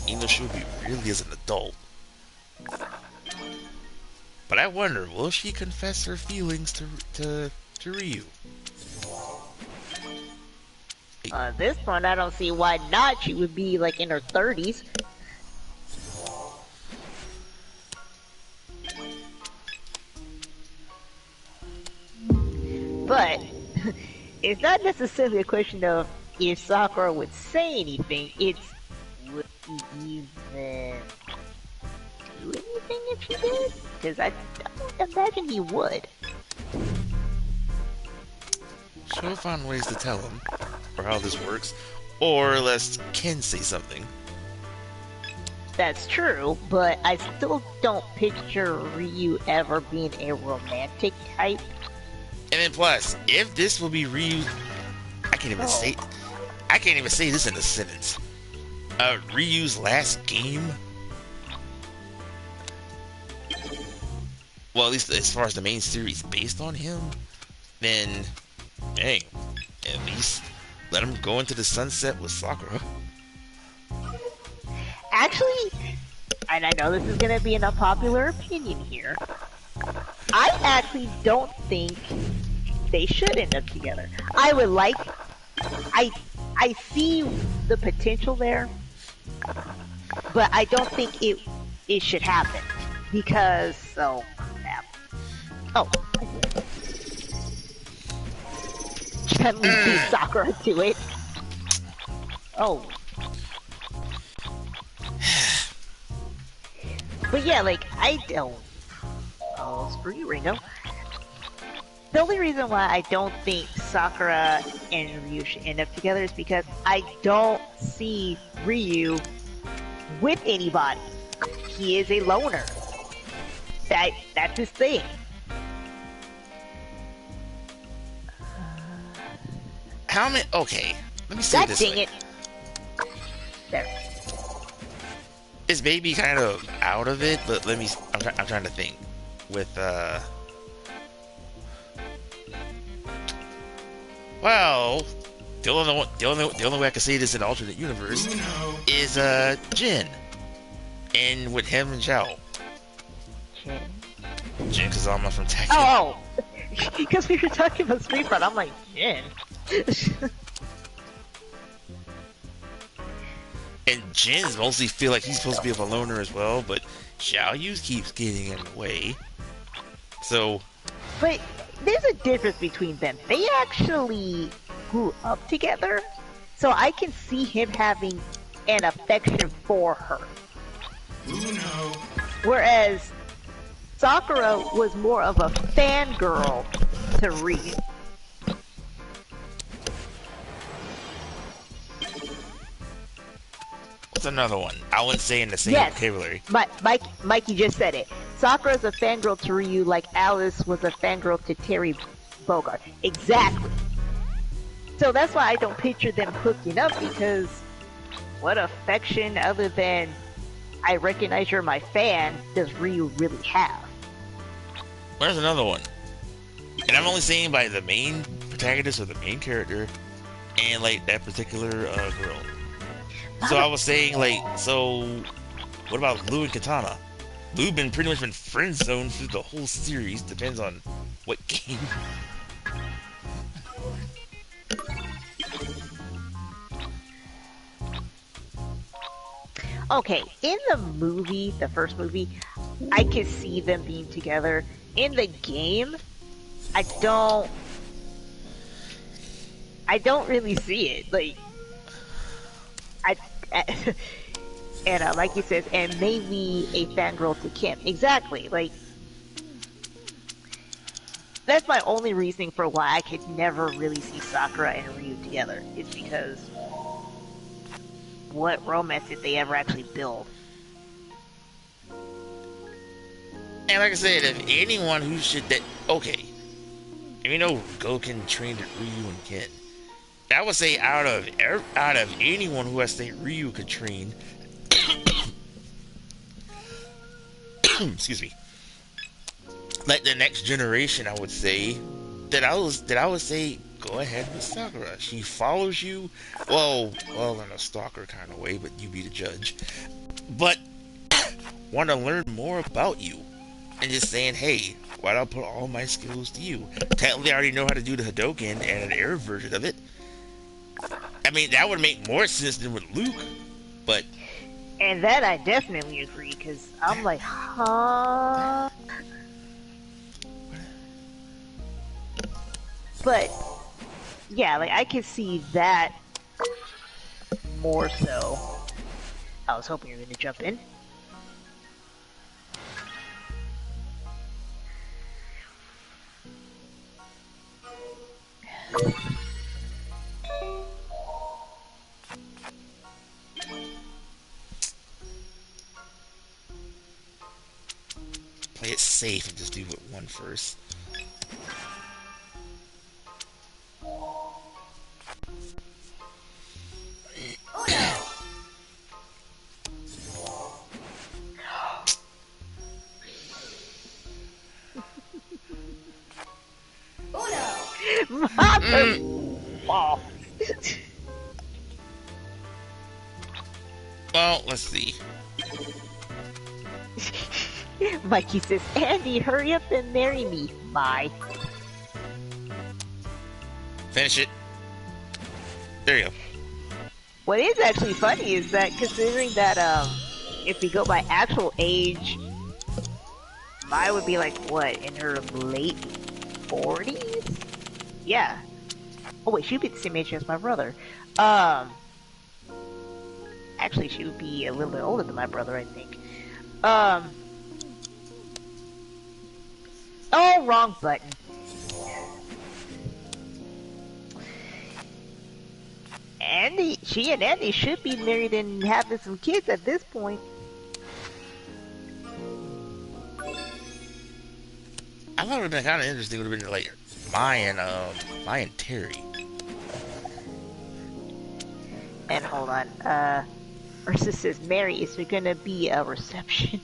Even though she would be really as an adult. But I wonder, will she confess her feelings to Ryu? This one, I don't see why not. She would be like in her 30s. But it's not necessarily a question of if Sakura would say anything. It's would he even do anything if she did? Because I don't imagine he would. She'll find ways to tell him, or how this works, or unless Ken say something. That's true, but I still don't picture Ryu ever being a romantic type. And then plus, if this will be Ryu, I can't even say this in a sentence. Ryu's last game. Well, at least as far as the main series based on him, then, hey, at least let him go into the sunset with Sakura. Actually, and I know this is going to be an unpopular opinion here, I actually don't think they should end up together. I would like, I see the potential there, but I don't think it should happen because Chun-Li beat Sakura to it. Oh. But yeah, like, I don't... Oh, screw you, Ringo. The only reason why I don't think Sakura and Ryu should end up together is because I don't see Ryu with anybody. He is a loner. That's his thing. How many? Okay, let me say this. Dang it. There. It's maybe kind of out of it, but let me. I'm trying to think. With well, the only way I can say this in an alternate universe is Jin, And with him and Zhao. Jin. Jin Kazama from Tekken. Oh! Because we were talking about Street Fighter, I'm like, Jin. And Jin's mostly feel like he's supposed to be a loner as well, but Xiao Yu keeps getting in the way. So... But there's a difference between them. They actually grew up together, so I can see him having an affection for her. Uno. Whereas Sakura was more of a fangirl to Ryu. What's another one? I wouldn't say in the same vocabulary. Mikey just said it. Sakura's a fangirl to Ryu like Alice was a fangirl to Terry Bogard. Exactly. So that's why I don't picture them hooking up, because what affection other than I recognize you're my fan does Ryu really have? Where's another one? And I'm only saying by the main protagonist or the main character and like that particular girl. So I was saying, like, so what about Lou and Katana? Lou been pretty much been friend zoned through the whole series. Depends on what game. Okay, in the movie, the first movie, I could see them being together. In the game, I don't really see it. Like, and like you said, and maybe a fangirl to Kim. Exactly. Like, that's my only reasoning for why I could never really see Sakura and Ryu together. Is because what romance did they ever actually build? And like I said, if anyone who should that okay, and we know Goken trained at Ryu and Ken. I would say out of anyone who has to say Ryu could train, excuse me, like the next generation, I would say that I would say go ahead with Sakura. She follows you, well in a stalker kind of way, but you be the judge. But want to learn more about you, and just saying, hey, why don't I put all my skills to you? Technically, I already know how to do the Hadoken and an air version of it. I mean, that would make more sense than with Luke, but... And that I definitely agree, because I'm like, huh? But, yeah, like, I can see that more so. I was hoping you were going to jump in. Play it safe and just do it one first. Well, let's see. Mikey says, Andy, hurry up and marry me. Bye. Finish it. There you go. What is actually funny is that considering that if we go by actual age, Mai would be like, what, in her late 40s? Yeah. Oh wait, she'd be the same age as my brother. Actually, she would be a little bit older than my brother, I think. Oh, wrong button. She and Andy should be married and having some kids at this point. I thought it would have been kind of interesting. It would have been like Mai and Terry. And hold on, Ursa says, Mary, is there gonna be a reception?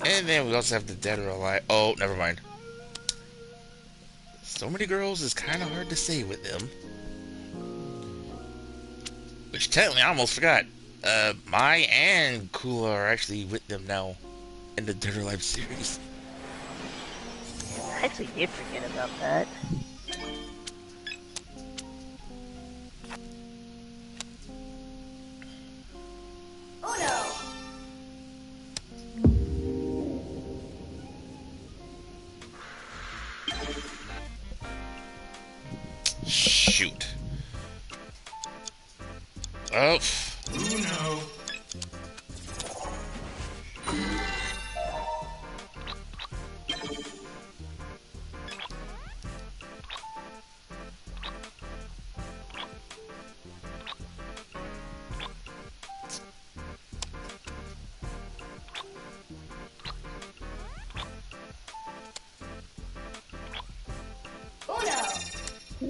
And then we also have the Dead or Alive. Oh, never mind. So many girls is kind of hard to say with them. Which technically I almost forgot. Mai and Kula are actually with them now in the Dead or Alive series. I actually did forget about that. Oh no! Shoot. Oh. Uno.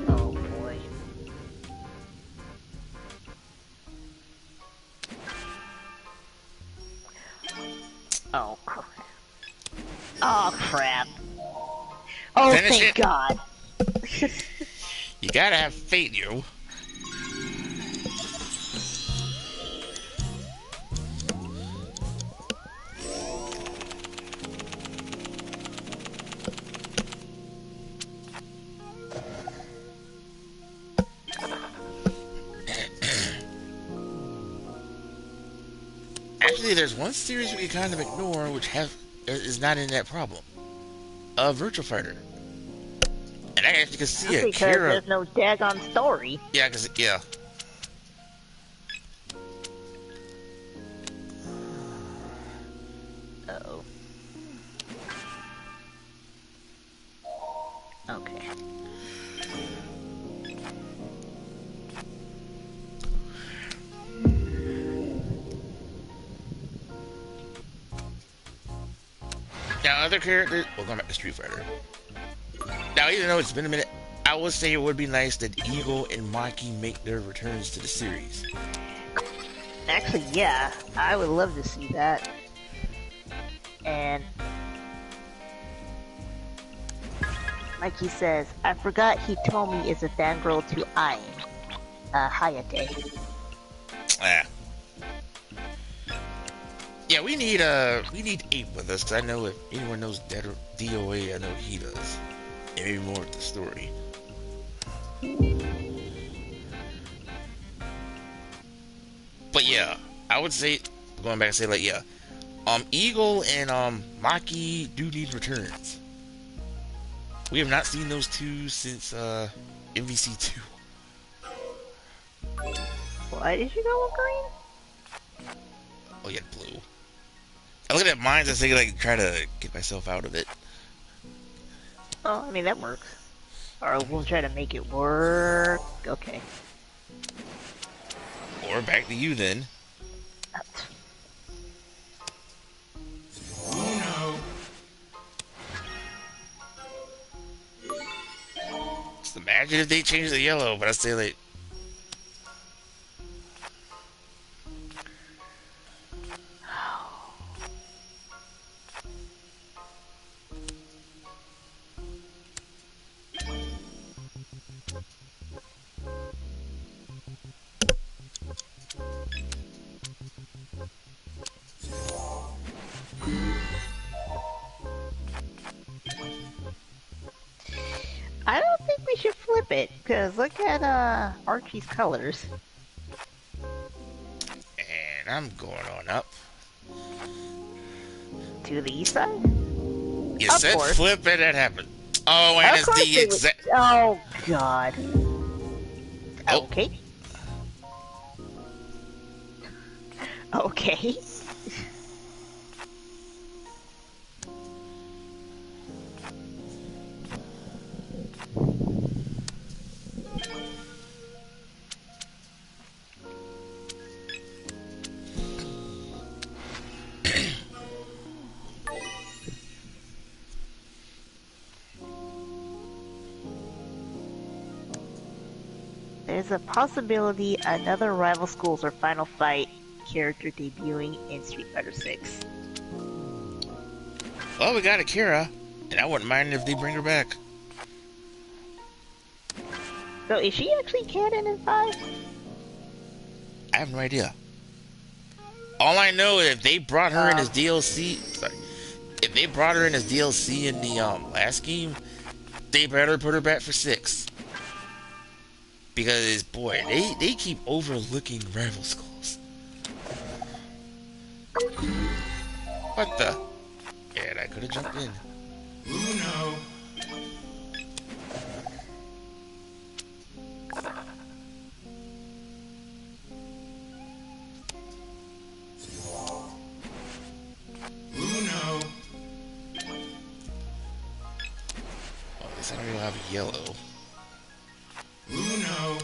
Oh boy. Oh crap. Oh crap. Oh, Finish thank it. God. You gotta have faith, yo. Actually, there's one series we can kind of ignore, which is not in that problem. Virtual Fighter. And I actually can see That's because Akira. there's no daggone story. Yeah, cause yeah. Uh-oh. Okay. Now, other characters. We'll go back to Street Fighter. Now, even though it's been a minute, I would say it would be nice that Eagle and Maki make their returns to the series. Actually, yeah, I would love to see that. And like he says, I forgot he told me is a fangirl to Ain, Hayate. Ah. Yeah, we need Ape with us, because I know if anyone knows DOA, I know he does. And maybe more with the story. But yeah, I would say, going back and say, like, yeah, Eagle and Maki do need returns. We have not seen those two since MVC2. Why did you go with green? Oh yeah, blue. I look at mines and say, like, try to get myself out of it. Oh, I mean, that works. Or we'll try to make it work. Okay. Or back to you then. Uno. Just imagine if they changed the yellow, but I say, like, I don't think we should flip it, because look at Archie's colors. and I'm going on up. To the east side? You Of said course. flip it, that happened. Oh, and Of it's course the it would- exact. Oh, God. Oh. Okay. Okay. There's a possibility another Rival Schools or Final Fight character debuting in Street Fighter 6. Well, we got Akira, and I wouldn't mind if they bring her back. So is she actually canon in 5? I have no idea. All I know is if they brought her in as DLC, if they brought her in as DLC in the last game, they better put her back for 6. Because boy, they keep overlooking rival schools. What the? Yeah, I could have jumped in. Uno. Uno. Oh, this I don't have yellow. Uno.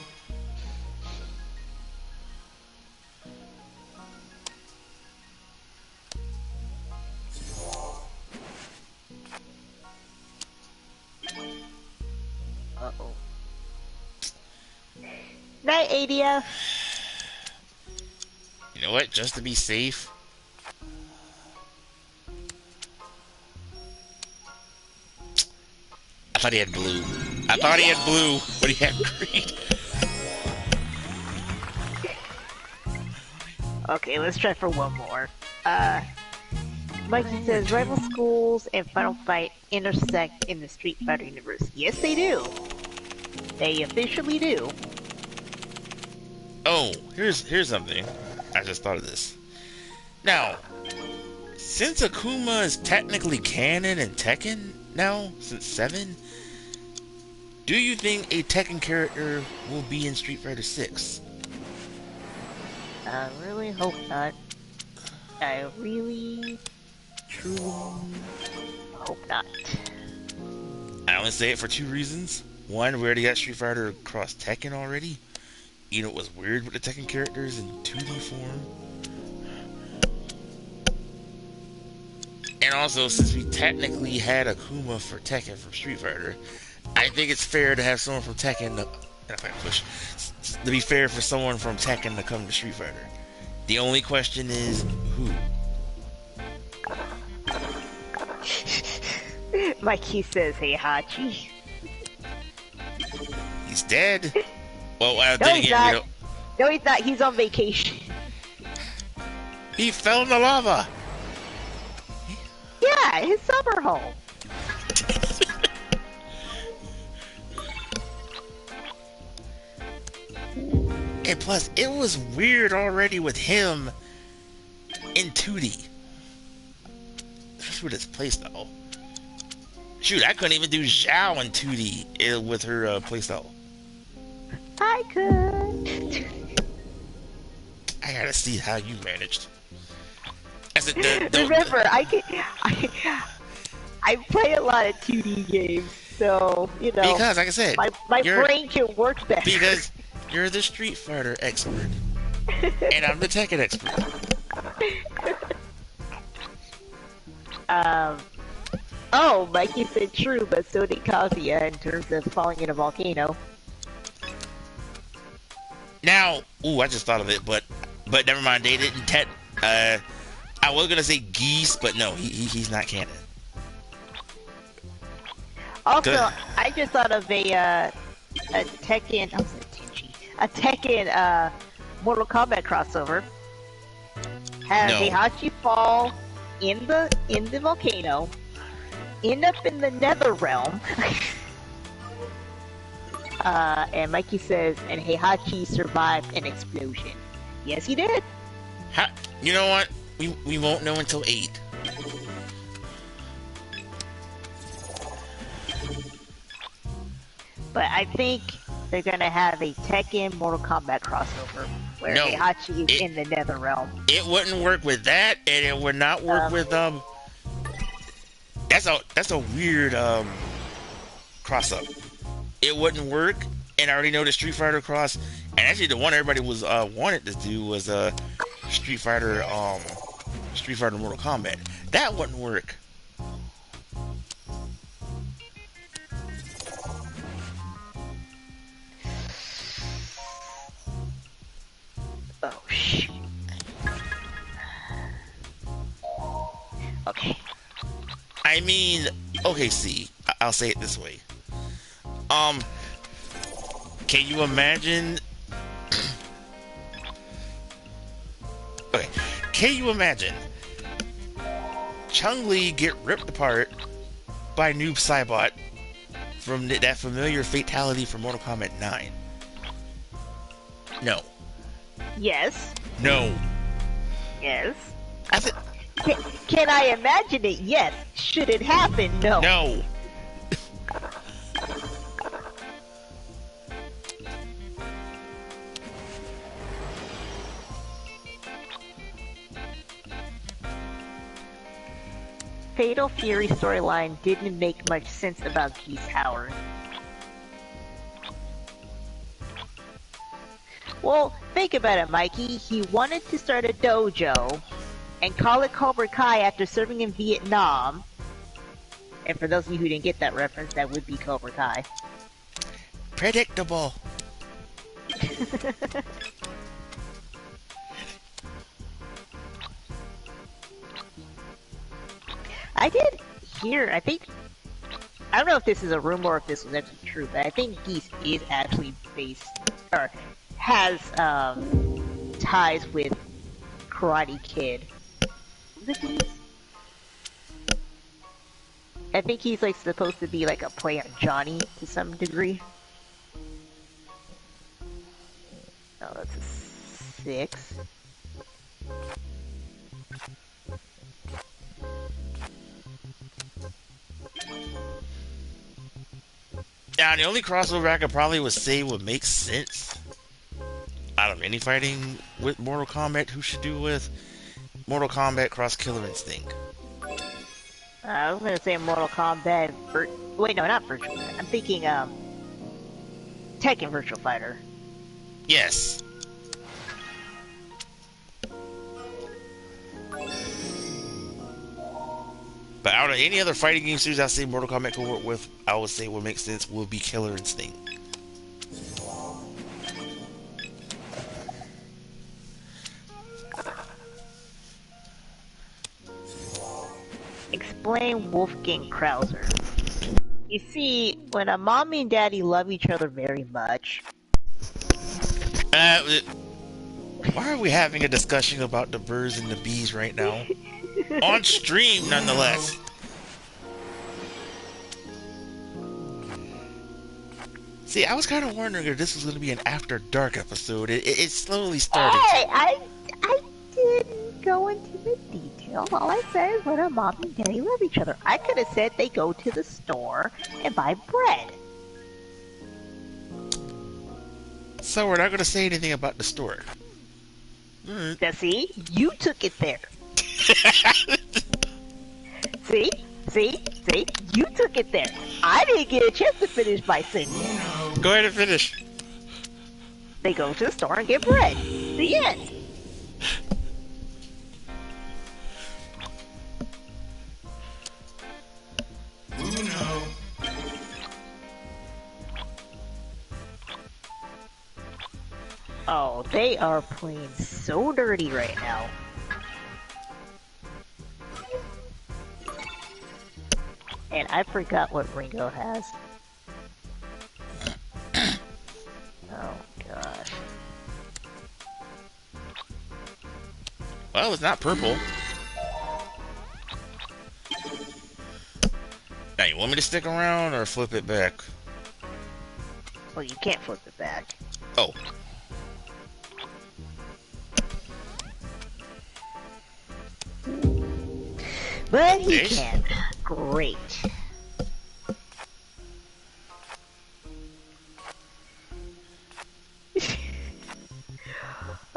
Uh-oh. Night, Adia. You know what? Just to be safe. I thought he had blue. I thought he had blue, but he had green. Okay, let's try for one more. Mikey says rival schools and Final Fight intersect in the Street Fighter universe. Yes, they do. They officially do. Oh, here's something. I just thought of this. Now, since Akuma is technically canon in Tekken now, since 7, do you think a Tekken character will be in Street Fighter 6? I really hope not. I really, truly hope not. I only say it for 2 reasons. One, we already got Street Fighter across Tekken already. You know, it was weird with the Tekken characters in 2D form. And also, since we technically had Akuma for Tekken from Street Fighter, I think it's fair to have someone from Tekken to be fair for someone from Tekken to come to Street Fighter. The only question is who? Mikey says, hey, Hachi. He's dead. Well, No, then he's again, not. No, he's not. He's on vacation. he fell in the lava. Yeah, his summer home. And plus, it was weird already with him in 2D. Especially with his playstyle. Shoot, I couldn't even do Zhao in 2D with her playstyle. I could. I gotta see how you managed. Remember, I play a lot of 2D games, so, you know. Because, like I said, my brain can work better. Because you're the Street Fighter expert. And I'm the Tekken expert. Oh, Mikey said true, but so did Kazuya in terms of falling in a volcano. Now, I just thought of it, but never mind. They didn't. I was gonna say Geese, but no, he's not canon. Also, Good. I just thought of a Tekken. A Tekken Mortal Kombat crossover. Have Heihachi fall in the volcano, end up in the Nether Realm. And Mikey says, and Heihachi survived an explosion. Yes, he did. You know what? We won't know until 8. But I think they're gonna have a Tekken Mortal Kombat crossover where Heihachi is in the Nether Realm. It wouldn't work with that, and it would not work with That's a weird cross up. It wouldn't work, and I already know the Street Fighter cross. And actually, the one everybody was wanted to do was Street Fighter Mortal Kombat. That wouldn't work. Oh shoot. Okay. I mean, okay, see, I'll say it this way. Can you imagine? Okay, can you imagine Chun-Li get ripped apart by Noob Saibot from that familiar fatality from Mortal Kombat 9? No. Yes. No. Yes. I said Can I imagine it? Yes. Should it happen? No. no. Fatal Fury storyline didn't make much sense about Geese Howard. Well, think about it, Mikey. He wanted to start a dojo and call it Cobra Kai after serving in Vietnam. And for those of you who didn't get that reference, that would be Cobra Kai. Predictable. I did hear, I don't know if this is a rumor or if this was actually true, but I think Geese is actually based, or has ties with Karate Kid. Is it Geese? I think he's like supposed to be like a play on Johnny to some degree. Oh, that's a 6. Yeah, the only crossover I could probably would say would make sense out of any fighting with Mortal Kombat who should do with Mortal Kombat Cross Killer Instinct. I was gonna say Mortal Kombat. Wait, no, not Virtual. I'm thinking Tekken Virtual Fighter. Yes. But out of any other fighting game series I say Mortal Kombat could work with, I would say what makes sense would be Killer Instinct. Explain Wolfgang Krauser. You see, when a mommy and daddy love each other very much. Why are we having a discussion about the birds and the bees right now? On stream, nonetheless. See, I was kind of wondering if this was going to be an After Dark episode. It slowly started. Hey, I didn't go into the detail. All I said is when a mom and daddy love each other. I could have said they go to the store and buy bread. So we're not going to say anything about the store. Now, see? You took it there. See? You took it there. I didn't get a chance to finish my sentence. Go ahead and finish. They go to the store and get bread. The end. Uno. Oh, they are playing so dirty right now. And I forgot what Ringo has. Oh, gosh. Well, it's not purple. Now, you want me to stick around or flip it back? Well, you can't flip it back. Oh. But he Yes. can. Great.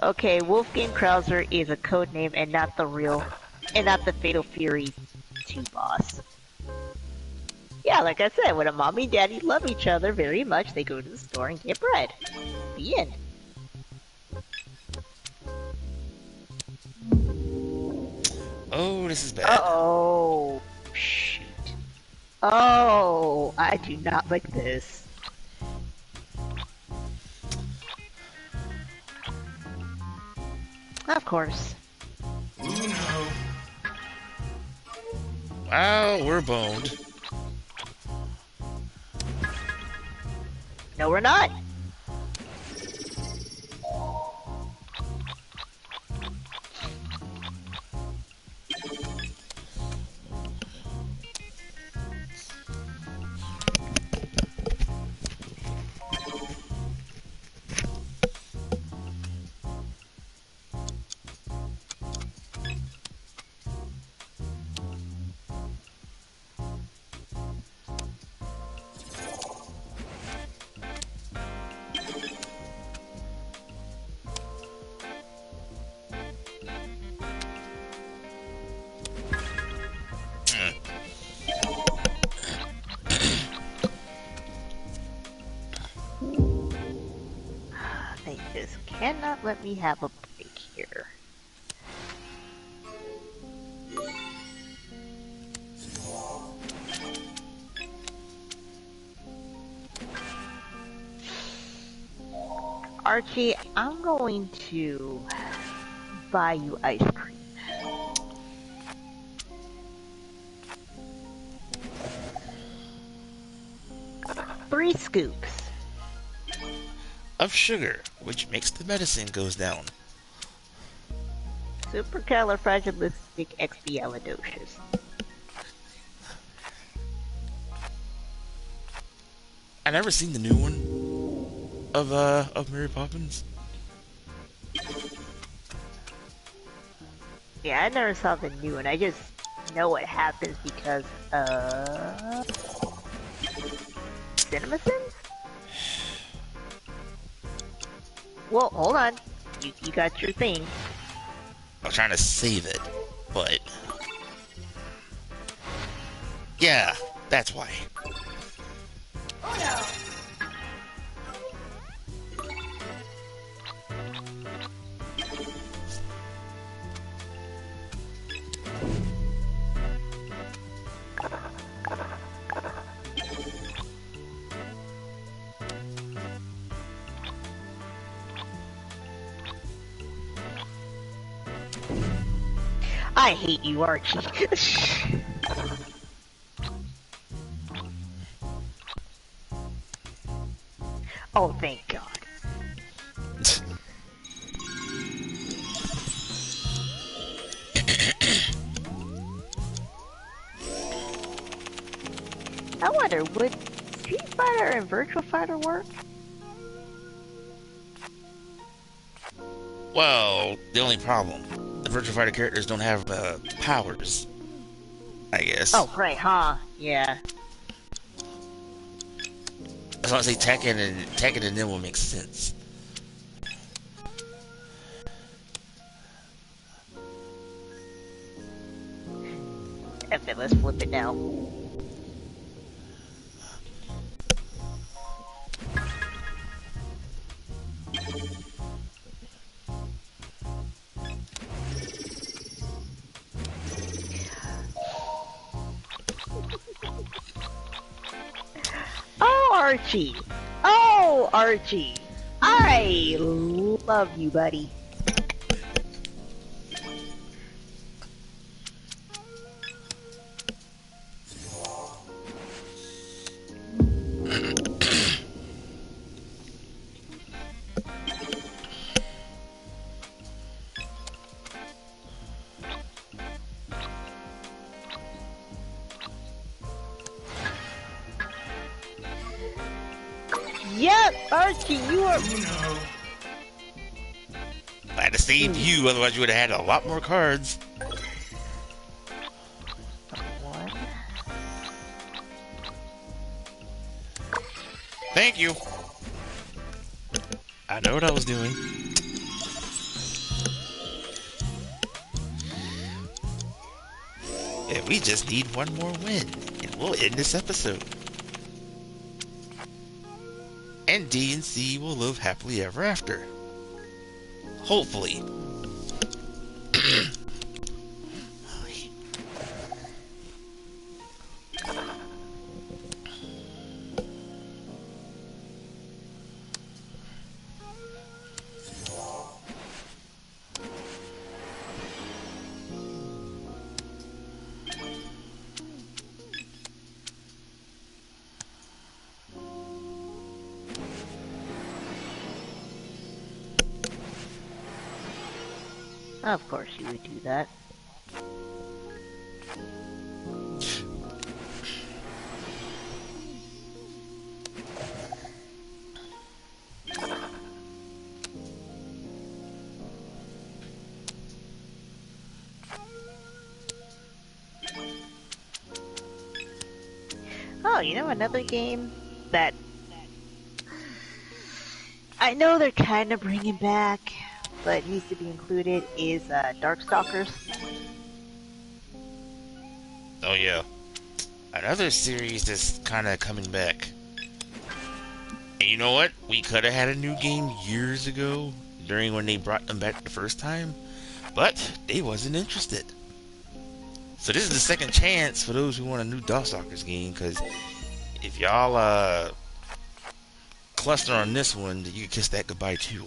Okay, Wolfgang Krauser is a code name and not the Fatal Fury 2 boss. Yeah, like I said, when a mommy and daddy love each other very much, they go to the store and get bread. The end. Oh, this is bad. Uh-oh. Shoot. Oh, I do not like this. Of course. Uno. Oh, we're boned. No, we're not. They just cannot let me have a break here. Archie, I'm going to buy you ice cream. Three scoops. Of sugar, which makes the medicine goes down. Supercalifragilisticexpialidocious. I never seen the new one of Mary Poppins. Yeah, I never saw the new one. I just know what happens because CinemaSins? Well, hold on. You got your thing. I'm trying to save it, but yeah, that's why. Oh no. I hate you, Archie. Oh, thank God. I wonder, would Street Fighter and Virtual Fighter work? Well, the only problem, the Virtual Fighter characters don't have powers, I guess. Oh, right, huh? Yeah. That's why I say Tekken and them will make sense. F it, let's flip it now. Oh, Archie! Oh, Archie! I love you, buddy. Yep, Archie, you are. No. I had to save you, otherwise you would have had a lot more cards. One. Thank you. I know what I was doing. And we just need one more win, and we'll end this episode. And D and C will live happily ever after. Hopefully. Of course you would do that. Oh, you know another game that I know they're kind of bringing back, but needs to be included is Darkstalkers. Oh yeah, another series that's kind of coming back. And you know what? We could have had a new game years ago during when they brought them back the first time, but they wasn't interested. So this is the second chance for those who want a new Darkstalkers game, because if y'all cluster on this one, you can kiss that goodbye too.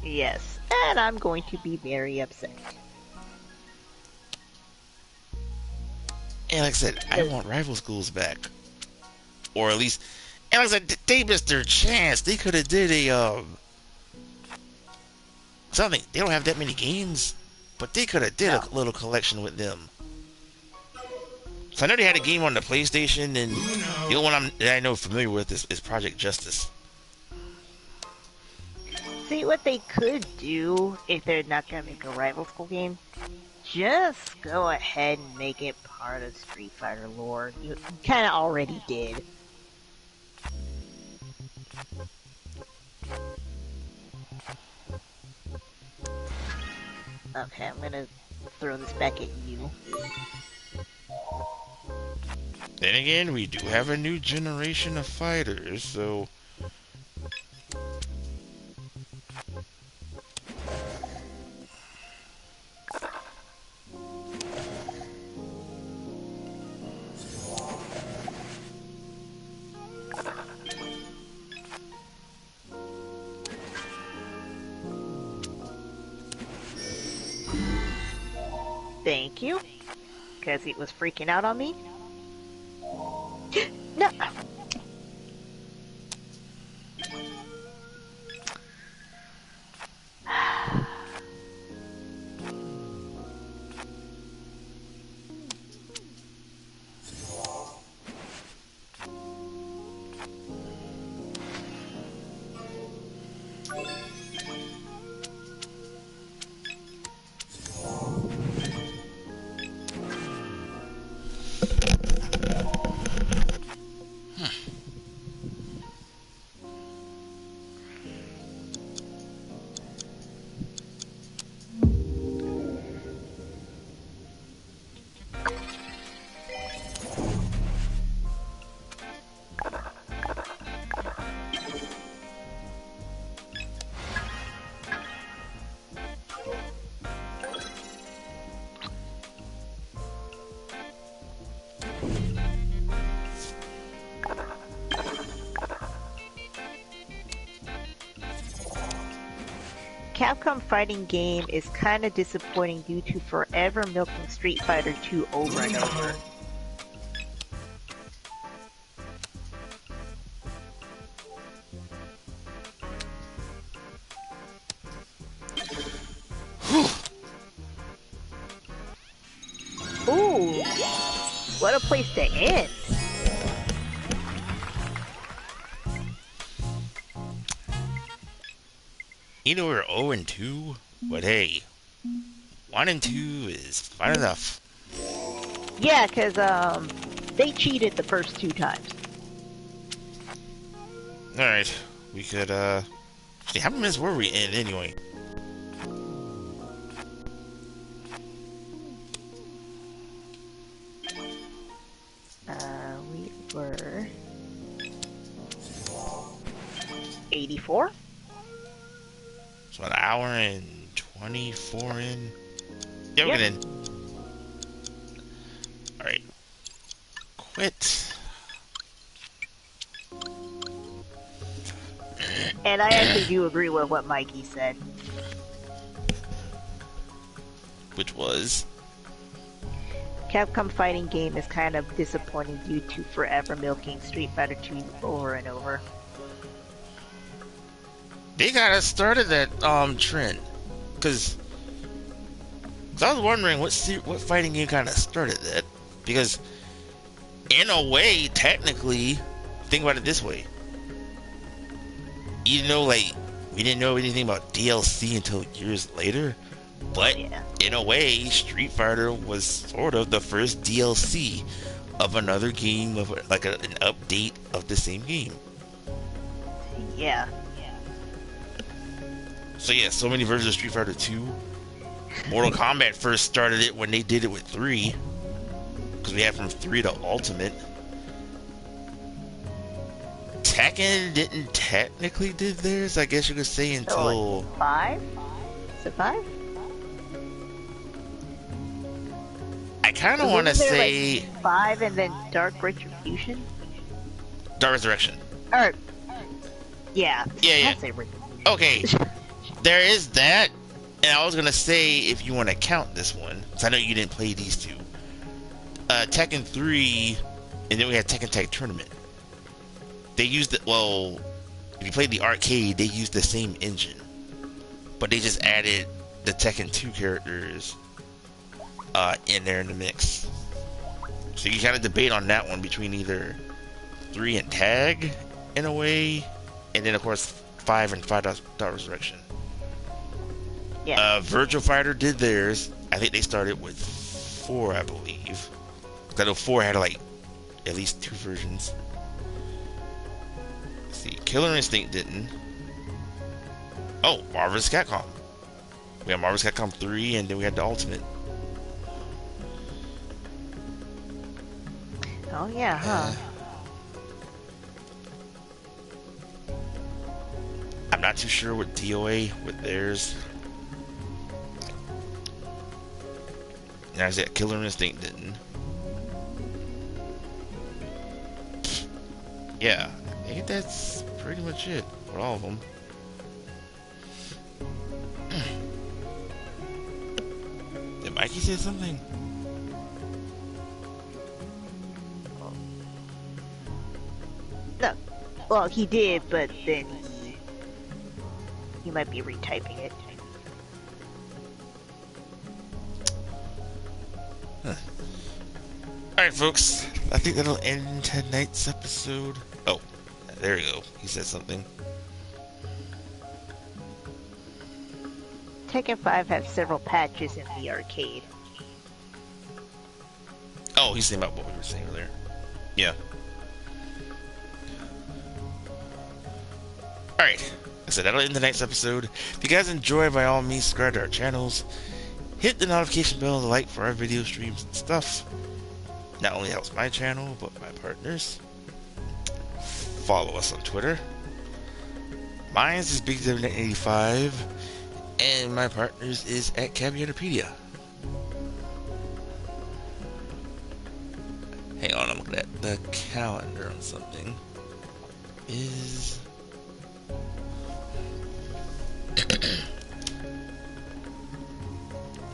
Yes, and I'm going to be very upset. And like I said, I want rival schools back, or at least, and like I said, they missed their chance. They could have did a something. They don't have that many games, but they could have did a little collection with them. So I know they had a game on the PlayStation, and the only one that I know familiar with is Project Justice. See, what they could do if they're not gonna make a rival school game, just go ahead and make it part of Street Fighter lore. You kind of already did. Okay, I'm gonna throw this back at you. Then again, we do have a new generation of fighters, so... Thank you. Because it was freaking out on me. No. Capcom fighting game is kind of disappointing due to forever milking Street Fighter 2 over and over. Ooh, what a place to end. You know, we're 0 and 2, but hey, 1 and 2 is fine enough. Yeah, because they cheated the first 2 times. Alright, we could, actually, how many minutes were we in anyway? We were 84? So an hour and 24 in. Yeah, we're in. Alright. Quit. And I actually do agree with what Mikey said. Which was? Capcom fighting game is kind of disappointing due to forever milking Street Fighter 2 over and over. They gotta started that trend, because So I was wondering what fighting game kind of started that, because in a way, technically, think about it this way. You know, like, we didn't know anything about DLC until years later, but in a way, Street Fighter was sort of the first DLC of another game, of like an update of the same game. Yeah. So yeah, so many versions of Street Fighter 2. Mortal Kombat first started it when they did it with 3, because we had from 3 to Ultimate. Tekken didn't technically did theirs, I guess you could say, until... So, 5? Is it 5? I kind of want to say... Like 5 and then Dark Retribution? Dark Resurrection. Or... Yeah. Yeah. Okay. There is that, and I was going to say, if you want to count this one, because I know you didn't play these two. Tekken 3, and then we had Tekken Tag Tournament. They used it, well, if you played the arcade, they used the same engine. But they just added the Tekken 2 characters in there in the mix. So you kind of debate on that one between either 3 and Tag, in a way, and then of course 5 and 5 Dark Resurrection. Yeah. Virtual Fighter did theirs. I think they started with 4, I believe. I know 4 had like at least 2 versions. Let's see, Killer Instinct didn't. Oh, Marvel vs. Capcom. We had Marvel vs. Capcom 3, and then we had the Ultimate. Oh yeah, huh? I'm not too sure with DOA with theirs. And I said Killer Instinct didn't. Yeah, I think that's pretty much it for all of them. Did Mikey say something? No. Well, he did, but then he might be retyping it. Huh. Alright, folks. I think that'll end tonight's episode. Oh, there you go. He said something. Tekken 5 has several patches in the arcade. Oh, he's saying about what we were saying earlier. Yeah. Alright. So that'll end tonight's episode. If you guys enjoyed, by all means, subscribe to our channels. Hit the notification bell to like for our video streams and stuff. Not only helps my channel, but my partners. Follow us on Twitter. Mine is BigDW22, and my partners is at Cabbitness1983. Hang on, I'm looking at the calendar on something. Is...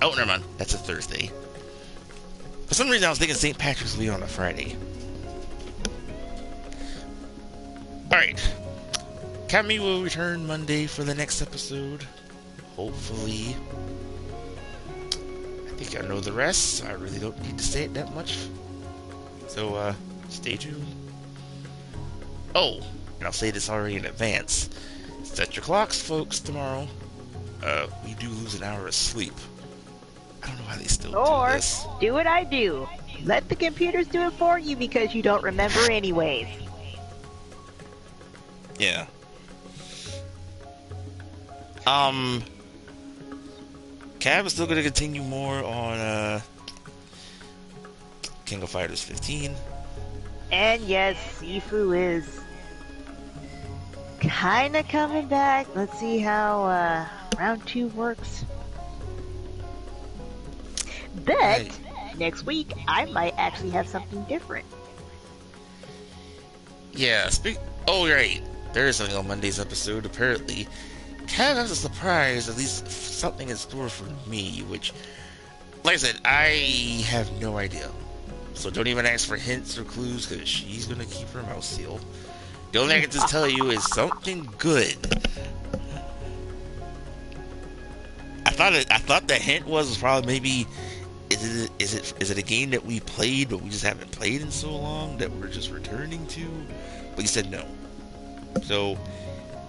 oh, never mind. That's a Thursday. For some reason, I was thinking St. Patrick's Day on a Friday. Alright. Cammy will return Monday for the next episode. Hopefully. I think I know the rest, so I really don't need to say it that much. So, stay tuned. Oh, and I'll say this already in advance. Set your clocks, folks, tomorrow. We do lose an hour of sleep. I don't know why they still do this. Or, do what I do. Let the computers do it for you because you don't remember anyways. Yeah. Cab is still going to continue more on, King of Fighters 15. And yes, Sifu is kinda coming back. Let's see how, round 2 works. But next week, I might actually have something different. Yeah, oh, right. There is something on Monday's episode, apparently. Cab has a surprise, at least something in store for me, which, like I said, I have no idea. So don't even ask for hints or clues, because she's going to keep her mouth sealed. The only thing I can just tell you is something good. I thought the hint was probably maybe is it a game that we played but we just haven't played in so long that we're just returning to? But you said no. So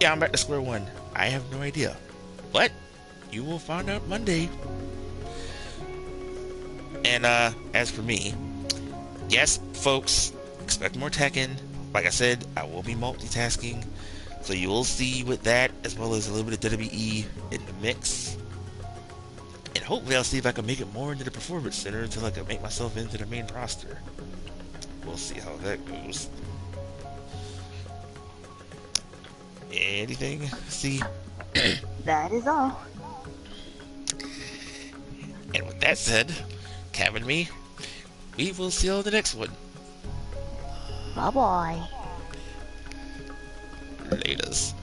yeah, I'm back to square one. I have no idea. But you will find out Monday. And as for me, yes, folks, expect more Tekken. Like I said, I will be multitasking. So you will see with that, as well as a little bit of WWE in the mix. And hopefully I'll see if I can make it more into the Performance Center until I can make myself into the main roster. We'll see how that goes. Anything? See? That is all. And with that said, Cav and me, we will see you on the next one. Bye-bye. Laters.